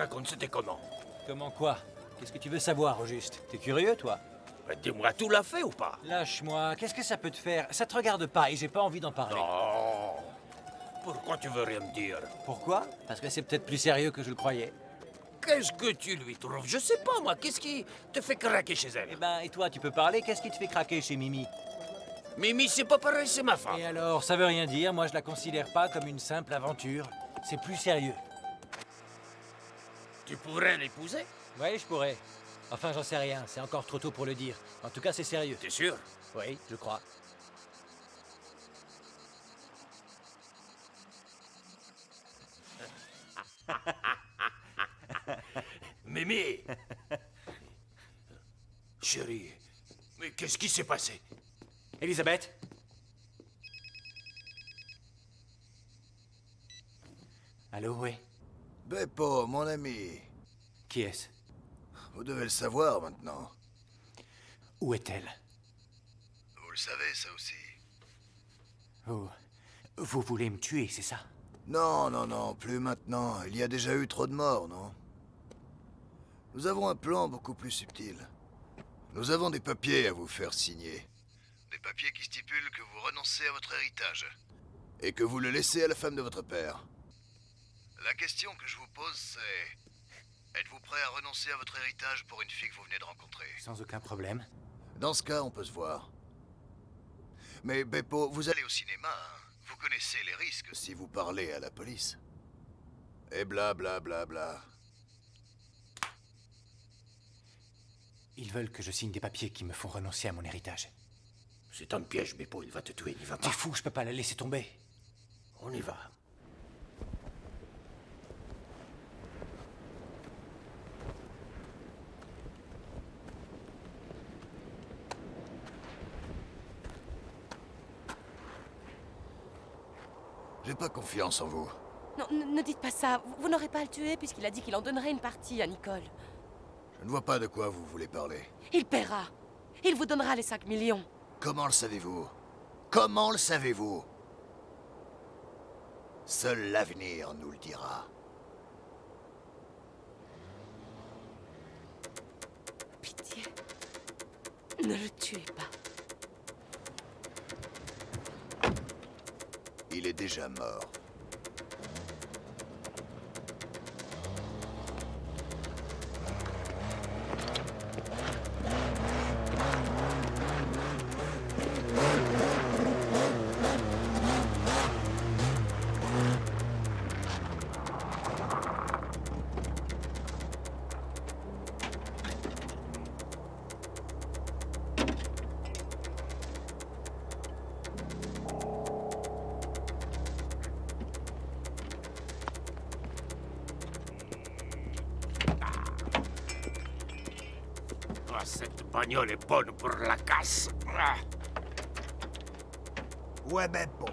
[SPEAKER 10] raconte, c'était comment?
[SPEAKER 9] Comment quoi? Qu'est-ce que tu veux savoir, au juste? T'es curieux, toi?
[SPEAKER 10] Dis-moi, tout l'a fait ou pas?
[SPEAKER 9] Lâche-moi, qu'est-ce que ça peut te faire? Ça te regarde pas et j'ai pas envie d'en parler.
[SPEAKER 10] Non. Pourquoi tu veux rien me dire?
[SPEAKER 9] Pourquoi? Parce que c'est peut-être plus sérieux que je le croyais.
[SPEAKER 10] Qu'est-ce que tu lui trouves? Je sais pas, moi. Qu'est-ce qui te fait craquer chez elle?
[SPEAKER 9] Eh ben, et toi, tu peux parler? Qu'est-ce qui te fait craquer chez Mimi?
[SPEAKER 10] Mimi, c'est pas pareil, c'est ma femme.
[SPEAKER 9] Et alors, ça veut rien dire. Moi, je la considère pas comme une simple aventure. C'est plus sérieux.
[SPEAKER 10] Tu pourrais l'épouser?
[SPEAKER 9] Oui, je pourrais. Enfin, j'en sais rien. C'est encore trop tôt pour le dire. En tout cas, c'est sérieux.
[SPEAKER 10] T'es sûr?
[SPEAKER 9] Oui, je crois.
[SPEAKER 10] Mimi! Chérie, mais qu'est-ce qui s'est passé?
[SPEAKER 9] Elisabeth? Allô, oui?
[SPEAKER 12] Beppo, mon ami.
[SPEAKER 9] Qui est-ce?
[SPEAKER 12] Vous devez le savoir maintenant.
[SPEAKER 9] Où est-elle?
[SPEAKER 12] Vous le savez, ça aussi.
[SPEAKER 18] Vous voulez me tuer, c'est ça?
[SPEAKER 12] Non, non, non, plus maintenant. Il y a déjà eu trop de morts, non? Nous avons un plan beaucoup plus subtil. Nous avons des papiers à vous faire signer. Des papiers qui stipulent que vous renoncez à votre héritage. Et que vous le laissez à la femme de votre père. La question que je vous pose, c'est... Êtes-vous prêt à renoncer à votre héritage pour une fille que vous venez de rencontrer?
[SPEAKER 18] Sans aucun problème.
[SPEAKER 12] Dans ce cas, on peut se voir. Mais Beppo, vous allez au cinéma, hein? Vous connaissez les risques si vous parlez à la police. Et bla bla bla bla.
[SPEAKER 18] Ils veulent que je signe des papiers qui me font renoncer à mon héritage.
[SPEAKER 10] C'est un piège, Beppo, il va te tuer, n'y va pas.
[SPEAKER 18] T'es fou, je peux pas la laisser tomber.
[SPEAKER 10] On y va.
[SPEAKER 12] J'ai pas confiance en vous.
[SPEAKER 3] Non, ne dites pas ça. Vous n'aurez pas à le tuer puisqu'il a dit qu'il en donnerait une partie à Nicole.
[SPEAKER 12] Je ne vois pas de quoi vous voulez parler.
[SPEAKER 3] Il paiera. Il vous donnera les 5 millions.
[SPEAKER 12] Comment le savez-vous? Comment le savez-vous? Seul l'avenir nous le dira.
[SPEAKER 3] Pitié. Ne le tuez pas.
[SPEAKER 12] Il est déjà mort.
[SPEAKER 10] Ah, cette bagnole est bonne pour la casse. Ah.
[SPEAKER 11] Où est Beppo?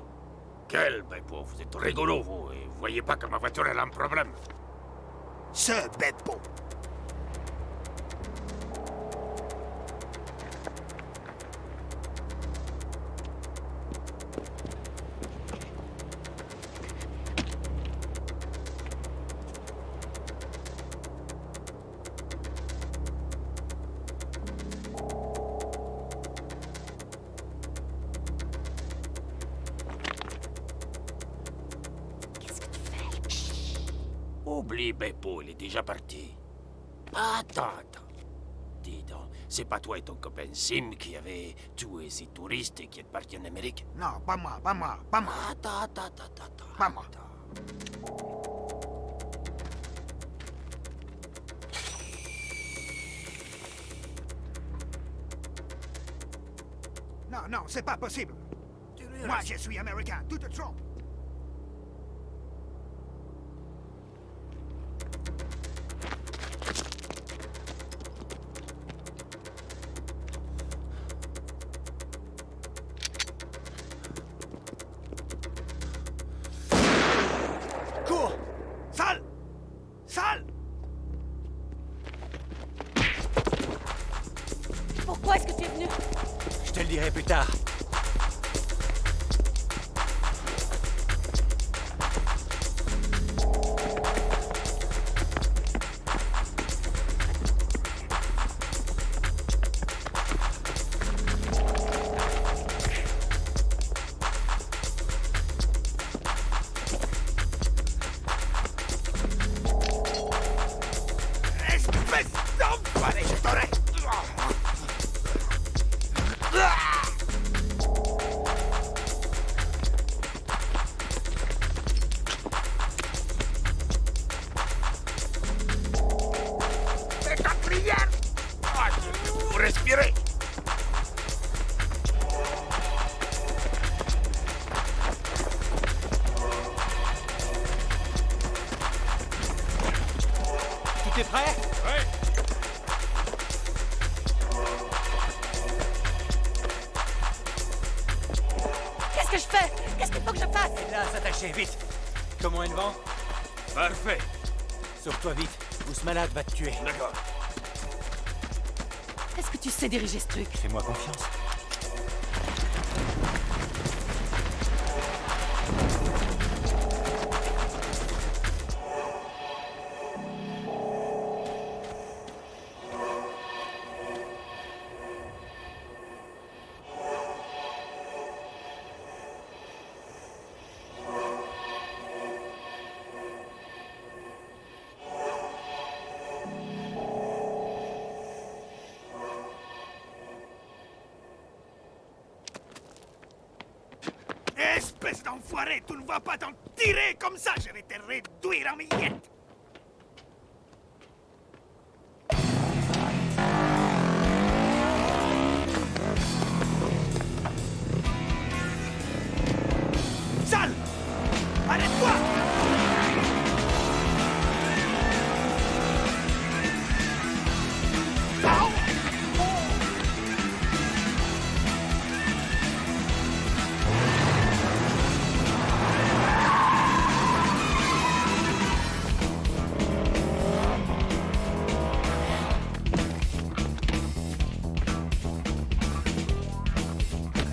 [SPEAKER 10] Quel Beppo? Vous êtes rigolo, vous. Et vous voyez pas que ma voiture, elle a un problème.
[SPEAKER 11] Ce Beppo.
[SPEAKER 10] Oublie Beppo, il est déjà parti. Attends. Dis donc, c'est pas toi et ton copain Sim qui avez tué ces touristes et qui êtes partis en Amérique?
[SPEAKER 11] Non, pas moi, pas moi, pas moi.
[SPEAKER 10] Attends.
[SPEAKER 11] Pas moi. Non, c'est pas possible. Moi, je suis américain, tu te trompes. Cours! Sale!
[SPEAKER 3] Pourquoi est-ce que tu es venu?
[SPEAKER 9] Je te le dirai plus tard. Tout est prêt?
[SPEAKER 10] Oui.
[SPEAKER 3] Qu'est-ce que je fais? Qu'est-ce qu'il faut que je fasse?
[SPEAKER 9] Là, s'attacher, vite. Comment il vent?
[SPEAKER 10] Parfait.
[SPEAKER 9] Sauve-toi vite, ou ce malade va te tuer.
[SPEAKER 10] D'accord.
[SPEAKER 3] Est-ce que tu sais diriger ce truc?
[SPEAKER 9] Fais-moi confiance.
[SPEAKER 18] Espèce d'enfoiré, tu ne vas pas t'en tirer comme ça, je vais te réduire en miettes. Sale! Arrête-toi!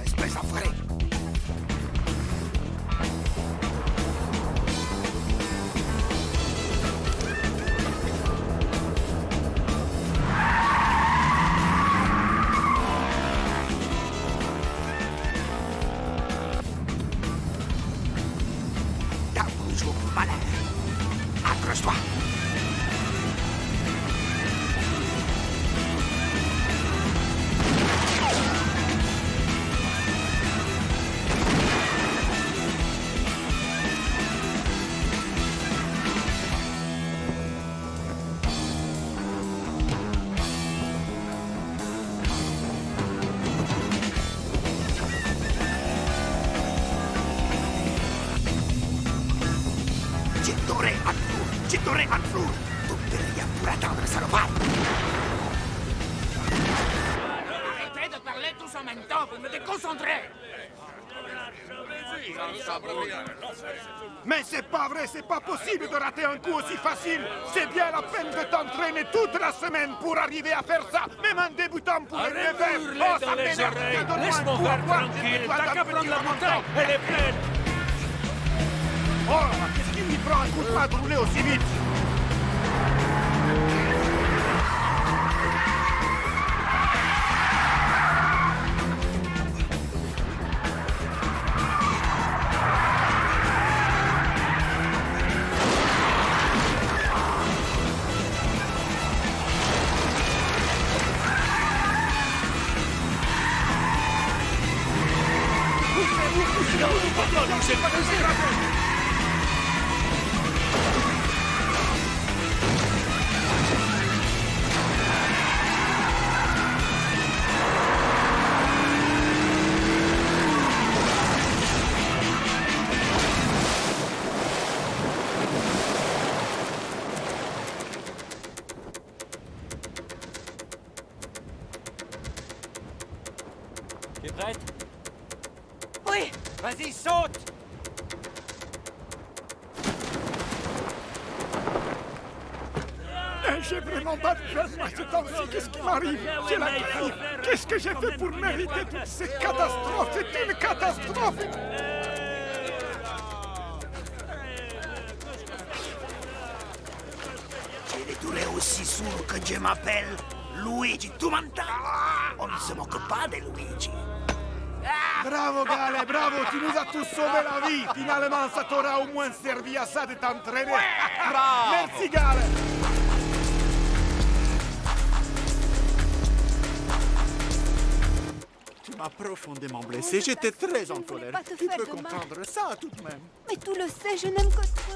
[SPEAKER 18] Espèce d'enfoiré! T'as toujours malin. Accroche-toi. Je t'aurai en flou. Tout est rien pour attendre, salopard.
[SPEAKER 8] Arrêtez de parler tous en même temps, vous me déconcentrez.
[SPEAKER 11] Mais c'est pas vrai, c'est pas possible de rater un coup aussi facile. C'est bien la peine de t'entraîner toute la semaine pour arriver à faire ça. Même un débutant pourrait le faire. Oh, ça m'énerve.
[SPEAKER 10] Laisse-moi faire tranquille. T'as qu'à prendre la bouteille, elle est pleine.
[SPEAKER 11] Oh, qu'est-ce qu'il lui prend un coup de main de rouler aussi vite?
[SPEAKER 9] Tu es prête?
[SPEAKER 3] Oui.
[SPEAKER 9] Vas-y, saute!
[SPEAKER 11] J'ai vraiment pas de chance, moi, ce temps-ci. Qu'est-ce qui m'arrive? J'ai la grippe. Qu'est-ce que j'ai fait pour mériter toutes ces catastrophes? C'est une catastrophe!
[SPEAKER 18] J'ai des douleurs aussi sourdes que je m'appelle Luigi. Tu m'entends? On ne se moque pas de Luigi.
[SPEAKER 11] Bravo, Gale, bravo, tu nous as tous sauvé la vie. Finalement, ça t'aura au moins servi à ça de t'entraîner.
[SPEAKER 18] Bravo.
[SPEAKER 11] Merci, Gale.
[SPEAKER 5] Tu m'as profondément blessé, j'étais très en colère.
[SPEAKER 19] pas te
[SPEAKER 5] Tu
[SPEAKER 19] faire
[SPEAKER 5] peux
[SPEAKER 19] de mal.
[SPEAKER 5] comprendre ça tout de même.
[SPEAKER 19] Mais tu le sais, je n'aime que toi.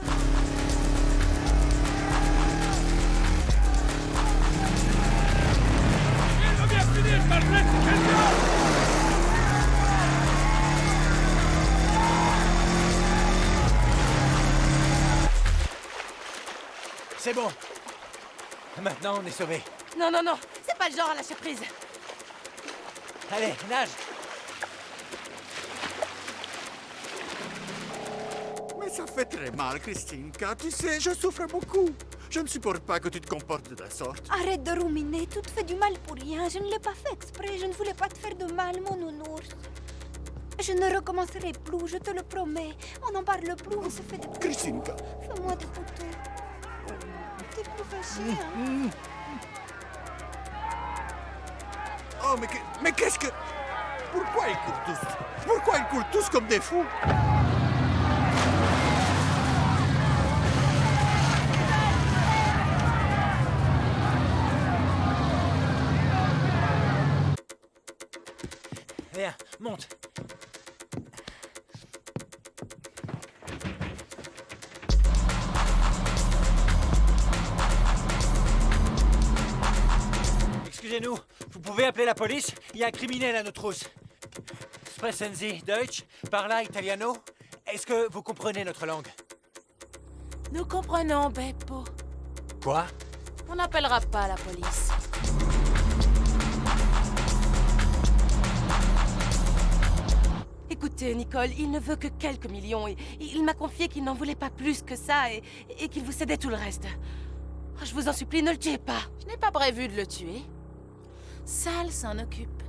[SPEAKER 5] C'est bon.
[SPEAKER 9] Maintenant, on est sauvés.
[SPEAKER 3] Non, non, non, c'est pas le genre à lâcher prise.
[SPEAKER 9] Allez, nage.
[SPEAKER 5] Mais ça fait très mal, Christinka. Tu sais, je souffre beaucoup. Je ne supporte pas que tu te comportes de la sorte.
[SPEAKER 19] Arrête de ruminer, tout te fait du mal pour rien. Je ne l'ai pas fait exprès, je ne voulais pas te faire de mal, mon nounours. Je ne recommencerai plus, je te le promets. On n'en parle plus, on se fait des...
[SPEAKER 5] Christinka.
[SPEAKER 19] Fais-moi des photos. T'es plus fâché, hein?
[SPEAKER 5] Oh, mais qu'est-ce que... Pourquoi ils courent tous? Pourquoi ils courent tous comme des fous?
[SPEAKER 9] Viens, monte. Excusez-nous, vous pouvez appeler la police? Il y a un criminel à nos trousses. Sprechen Sie Deutsch? Parla italiano? Est-ce que vous comprenez notre langue?
[SPEAKER 1] Nous comprenons, Beppo.
[SPEAKER 9] Quoi?
[SPEAKER 1] On n'appellera pas la police.
[SPEAKER 3] Écoutez, Nicole, il ne veut que quelques millions et il m'a confié qu'il n'en voulait pas plus que ça et qu'il vous cédait tout le reste. Oh, je vous en supplie, ne le tuez pas.
[SPEAKER 1] Je n'ai pas prévu de le tuer. Sal s'en occupe.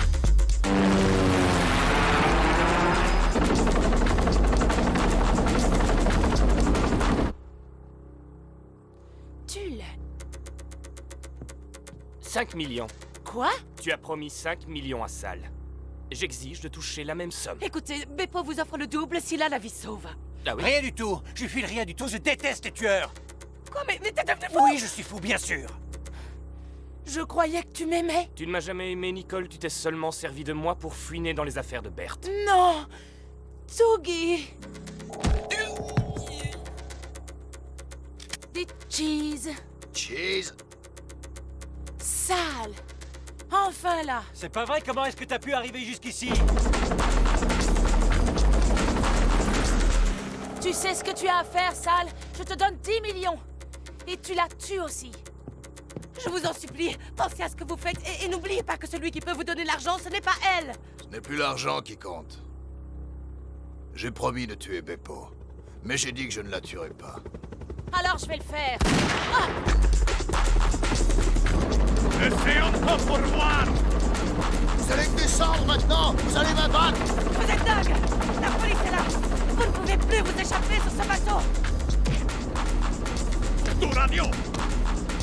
[SPEAKER 1] Tu l'as.
[SPEAKER 14] 5 millions.
[SPEAKER 1] Quoi?
[SPEAKER 14] Tu as promis 5 millions à Sal. J'exige de toucher la même somme.
[SPEAKER 3] Écoutez, Beppo vous offre le double s'il a la vie sauve.
[SPEAKER 14] Ah oui?
[SPEAKER 9] Rien du tout. Je file rien du tout. Je déteste les tueurs.
[SPEAKER 3] Quoi, mais t'es devenu fou?
[SPEAKER 9] Oui, je suis fou, bien sûr.
[SPEAKER 1] Je croyais que tu m'aimais.
[SPEAKER 14] Tu ne m'as jamais aimé, Nicole. Tu t'es seulement servi de moi pour fouiner dans les affaires de Berthe.
[SPEAKER 1] Non! Tsugi! Des cheese.
[SPEAKER 12] Cheese?
[SPEAKER 1] Sale! Enfin là!
[SPEAKER 9] C'est pas vrai, comment est-ce que t'as pu arriver jusqu'ici?
[SPEAKER 1] Tu sais ce que tu as à faire, Sale? Je te donne 10 millions. Et tu la tues aussi.
[SPEAKER 3] Je vous en supplie, pensez à ce que vous faites et n'oubliez pas que celui qui peut vous donner l'argent, ce n'est pas elle.
[SPEAKER 12] Ce n'est plus l'argent qui compte. J'ai promis de tuer Beppo, mais j'ai dit que je ne la tuerai pas.
[SPEAKER 1] Alors je vais le faire. Ah!
[SPEAKER 4] Essayons pas pour voir.
[SPEAKER 12] Vous allez descendre maintenant. Vous allez m'abattre.
[SPEAKER 3] Vous êtes dingue. La police est là. Vous ne pouvez plus vous échapper sur ce bateau.
[SPEAKER 4] Duranio.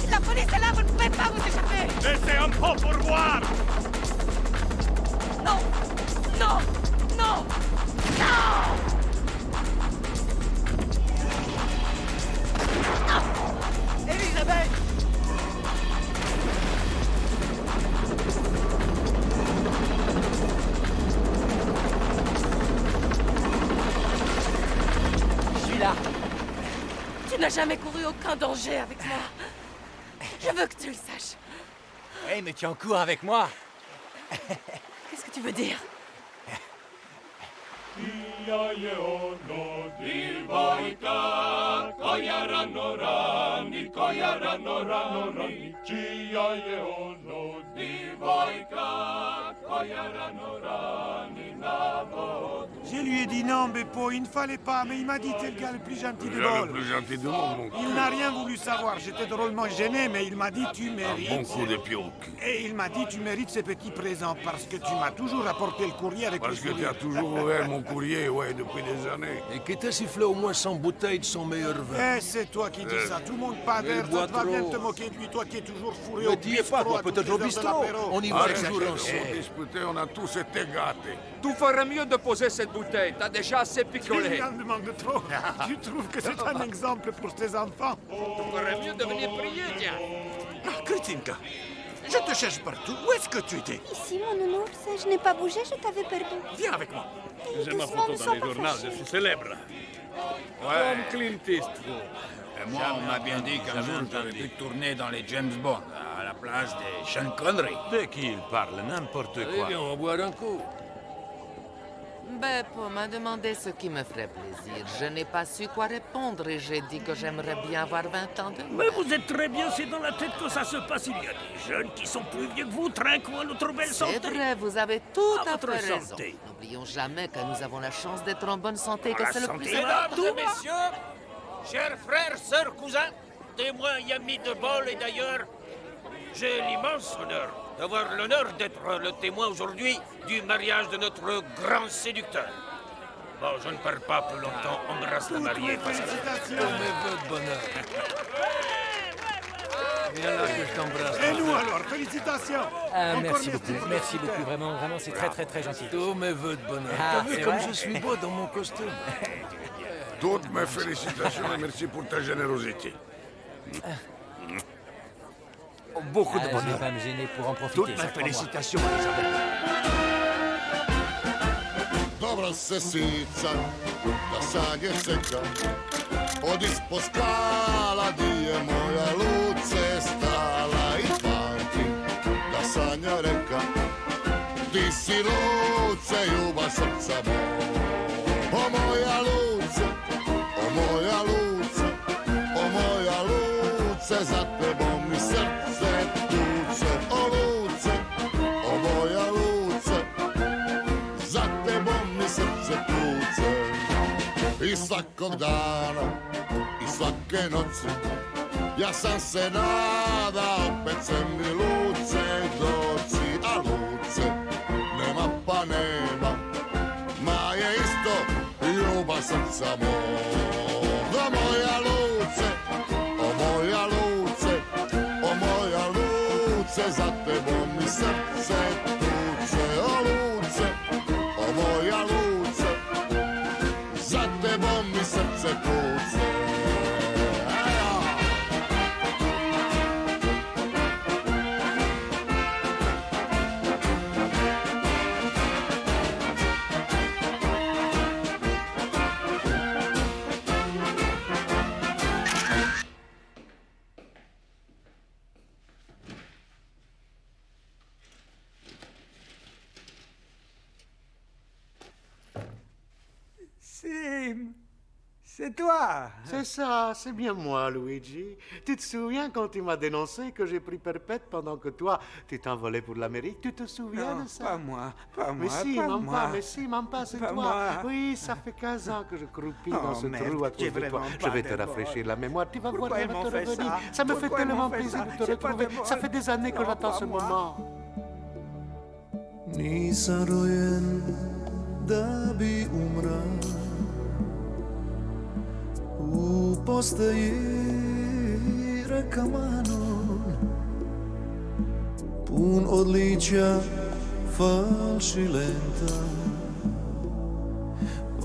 [SPEAKER 3] La police est là, vous ne pouvez pas vous échapper.
[SPEAKER 4] Laissez un peu pour voir.
[SPEAKER 3] Non. Non. Non. Non. Ah. Elisabeth. Tu n'as jamais couru aucun danger avec moi. Je veux que tu le saches.
[SPEAKER 9] Oui, mais tu en cours avec moi.
[SPEAKER 3] Qu'est-ce que tu veux dire?
[SPEAKER 11] Je lui ai dit non, Beppo, il ne fallait pas, mais il m'a dit t'es le gars le plus gentil du
[SPEAKER 17] Le
[SPEAKER 11] bol.
[SPEAKER 17] plus gentil du monde, mon
[SPEAKER 11] Il n'a rien voulu savoir, j'étais drôlement gêné, mais il m'a dit tu mérites.
[SPEAKER 17] Bon coup de pied au cul.
[SPEAKER 11] Et il m'a dit tu mérites ces petits présents parce que tu m'as toujours apporté le courrier avec
[SPEAKER 17] Parce
[SPEAKER 11] le
[SPEAKER 17] que tu as toujours ouvert mon courrier, ouais, depuis des années.
[SPEAKER 10] Et qui t'a sifflé au moins 100 bouteilles de son meilleur vin.
[SPEAKER 11] Eh, c'est toi qui dis ça. Tout le monde pas d'air. Toi, tu vas bien te moquer de lui, toi qui es toujours fourré au
[SPEAKER 10] Mais t'y es pas, toi, peut-être au bistrot. On y va toujours
[SPEAKER 17] On
[SPEAKER 10] ensemble.
[SPEAKER 17] disputait, on a tous été gâtés.
[SPEAKER 2] Tu ferais mieux de poser cette bouteille. T'as déjà assez picolé.
[SPEAKER 11] Il en demande trop. Tu trouves que c'est un exemple pour tes enfants?
[SPEAKER 2] Tu ferais mieux de venir prier, tiens.
[SPEAKER 5] Ah, Christinka, je te cherche partout. Où est-ce que tu étais?
[SPEAKER 19] Ici, mon nounours, je n'ai pas bougé, je t'avais perdu.
[SPEAKER 5] Viens avec moi.
[SPEAKER 11] J'ai ma photo dans les journaux, je suis célèbre. Comme Clint Eastwood.
[SPEAKER 13] Et moi, on m'a bien dit qu'un jour, j'aurais pu tourner dans les James Bond, à la place des Sean Connery.
[SPEAKER 10] De qui il parle? N'importe quoi.
[SPEAKER 13] Allez, viens, on va boire un coup.
[SPEAKER 7] Beppo m'a demandé ce qui me ferait plaisir. Je n'ai pas su quoi répondre et j'ai dit que j'aimerais bien avoir 20 ans de moins.
[SPEAKER 8] Mais vous êtes très bien, c'est dans la tête que ça se passe. Il y a des jeunes qui sont plus vieux que vous, trinquons à notre belle santé.
[SPEAKER 7] C'est vrai, vous avez tout à
[SPEAKER 8] votre
[SPEAKER 7] fait raison.
[SPEAKER 8] santé.
[SPEAKER 7] N'oublions jamais que nous avons la chance d'être en bonne santé, que
[SPEAKER 8] La
[SPEAKER 7] c'est le
[SPEAKER 8] santé.
[SPEAKER 7] plus important.
[SPEAKER 8] Mesdames et messieurs, chers frères, sœurs, cousins, témoins et amis de Bol, et d'ailleurs, j'ai l'immense honneur d'avoir l'honneur d'être le témoin aujourd'hui du mariage de notre grand séducteur. Bon, je ne perds pas plus longtemps, embrasse la mariée.
[SPEAKER 6] Félicitations. Tous mes vœux de bonheur. Viens là que je t'embrasse.
[SPEAKER 11] Et nous alors, félicitations.
[SPEAKER 9] Ah,
[SPEAKER 11] Encore
[SPEAKER 9] merci beaucoup, vraiment, c'est très gentil.
[SPEAKER 6] Tous mes vœux de bonheur.
[SPEAKER 9] Ah,
[SPEAKER 6] T'as vu
[SPEAKER 9] c'est
[SPEAKER 6] comme
[SPEAKER 9] vrai
[SPEAKER 6] je suis beau dans mon costume?
[SPEAKER 15] Toutes mes félicitations et merci pour ta générosité.
[SPEAKER 6] Beaucoup de
[SPEAKER 9] Je vais
[SPEAKER 6] bonheur.
[SPEAKER 9] pas me gêner pour en profiter.
[SPEAKER 6] Toutes mes
[SPEAKER 9] ça, crois-moi.
[SPEAKER 6] félicitations, Elisabeth.
[SPEAKER 22] Dobra sesica, da sanje čeka, od ispod skala di je moja Luce stala i pamti, da sanja reka, ti si Luce, ljubav srca moj. O moja Luce, o moja Luce, o moja Luce, za tebom mi srce tuče. O Luce, o moja Luce, za tebom mi srce tuče. I svakog dana, i svake noći, ja sam se nada, opet će mi Luce doći. A Luce, nema pa nema, ma je isto ljubav srca moga. Moja Luce, o moja Luce, o moja Luce, za tebom mi srce tuče. O Luce, o moja Luce, za tebom mi srce tuče.
[SPEAKER 23] Sim, c'est toi.
[SPEAKER 24] C'est ça, c'est bien moi, Luigi. Tu te souviens quand tu m'as dénoncé que j'ai pris perpète pendant que toi, tu t'envolais pour l'Amérique? Tu te souviens
[SPEAKER 23] Non,
[SPEAKER 24] de ça?
[SPEAKER 23] pas moi, pas
[SPEAKER 24] Mais
[SPEAKER 23] moi,
[SPEAKER 24] si,
[SPEAKER 23] pas
[SPEAKER 24] même
[SPEAKER 23] moi.
[SPEAKER 24] pas, mais si, même pas, c'est
[SPEAKER 23] Pas
[SPEAKER 24] toi.
[SPEAKER 23] moi.
[SPEAKER 24] Oui, ça fait 15 ans que je croupis dans
[SPEAKER 23] Oh,
[SPEAKER 24] ce
[SPEAKER 23] merde,
[SPEAKER 24] trou à cause
[SPEAKER 23] j'ai
[SPEAKER 24] de toi.
[SPEAKER 23] vraiment
[SPEAKER 24] Je
[SPEAKER 23] pas
[SPEAKER 24] vais
[SPEAKER 23] de
[SPEAKER 24] te
[SPEAKER 23] bol.
[SPEAKER 24] rafraîchir la mémoire. Tu vas
[SPEAKER 23] Pourquoi
[SPEAKER 24] voir,
[SPEAKER 23] ils
[SPEAKER 24] elle va
[SPEAKER 23] m'ont
[SPEAKER 24] te
[SPEAKER 23] fait
[SPEAKER 24] revenir.
[SPEAKER 23] ça?
[SPEAKER 24] Ça me fait
[SPEAKER 23] Pourquoi ils
[SPEAKER 24] tellement
[SPEAKER 23] m'ont fait
[SPEAKER 24] plaisir
[SPEAKER 23] ça?
[SPEAKER 24] de te
[SPEAKER 23] J'ai pas de
[SPEAKER 24] retrouver.
[SPEAKER 23] bol.
[SPEAKER 24] Ça fait des années que
[SPEAKER 23] Non,
[SPEAKER 24] j'attends
[SPEAKER 23] pas
[SPEAKER 24] ce
[SPEAKER 23] moi.
[SPEAKER 24] moment.
[SPEAKER 6] Nisam rojen da bi umra u postaji rekamanon pun odličja falšilenta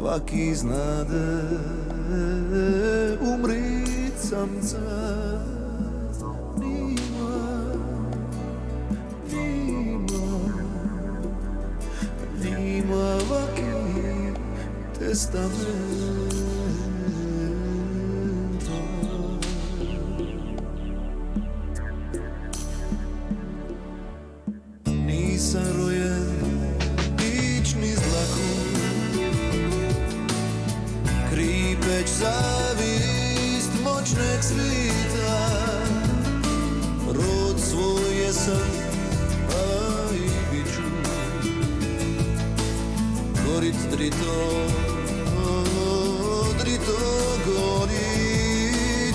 [SPEAKER 6] vak iznade umrit samca Nima vaki testamento. Nisam rojen ić niz dlaku, kripeć zavist moćneg svita. Rod svoj jesam, a i biću gorit drito, drito gorit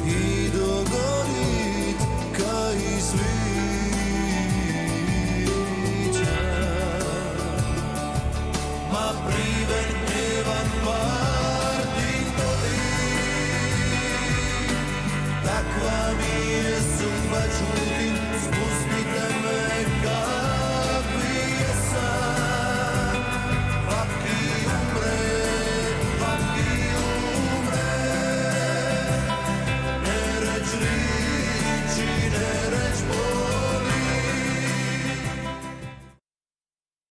[SPEAKER 6] i dogorit kaj svića. Ma priven evan Martin Toli, takva mi je sudba čutim spust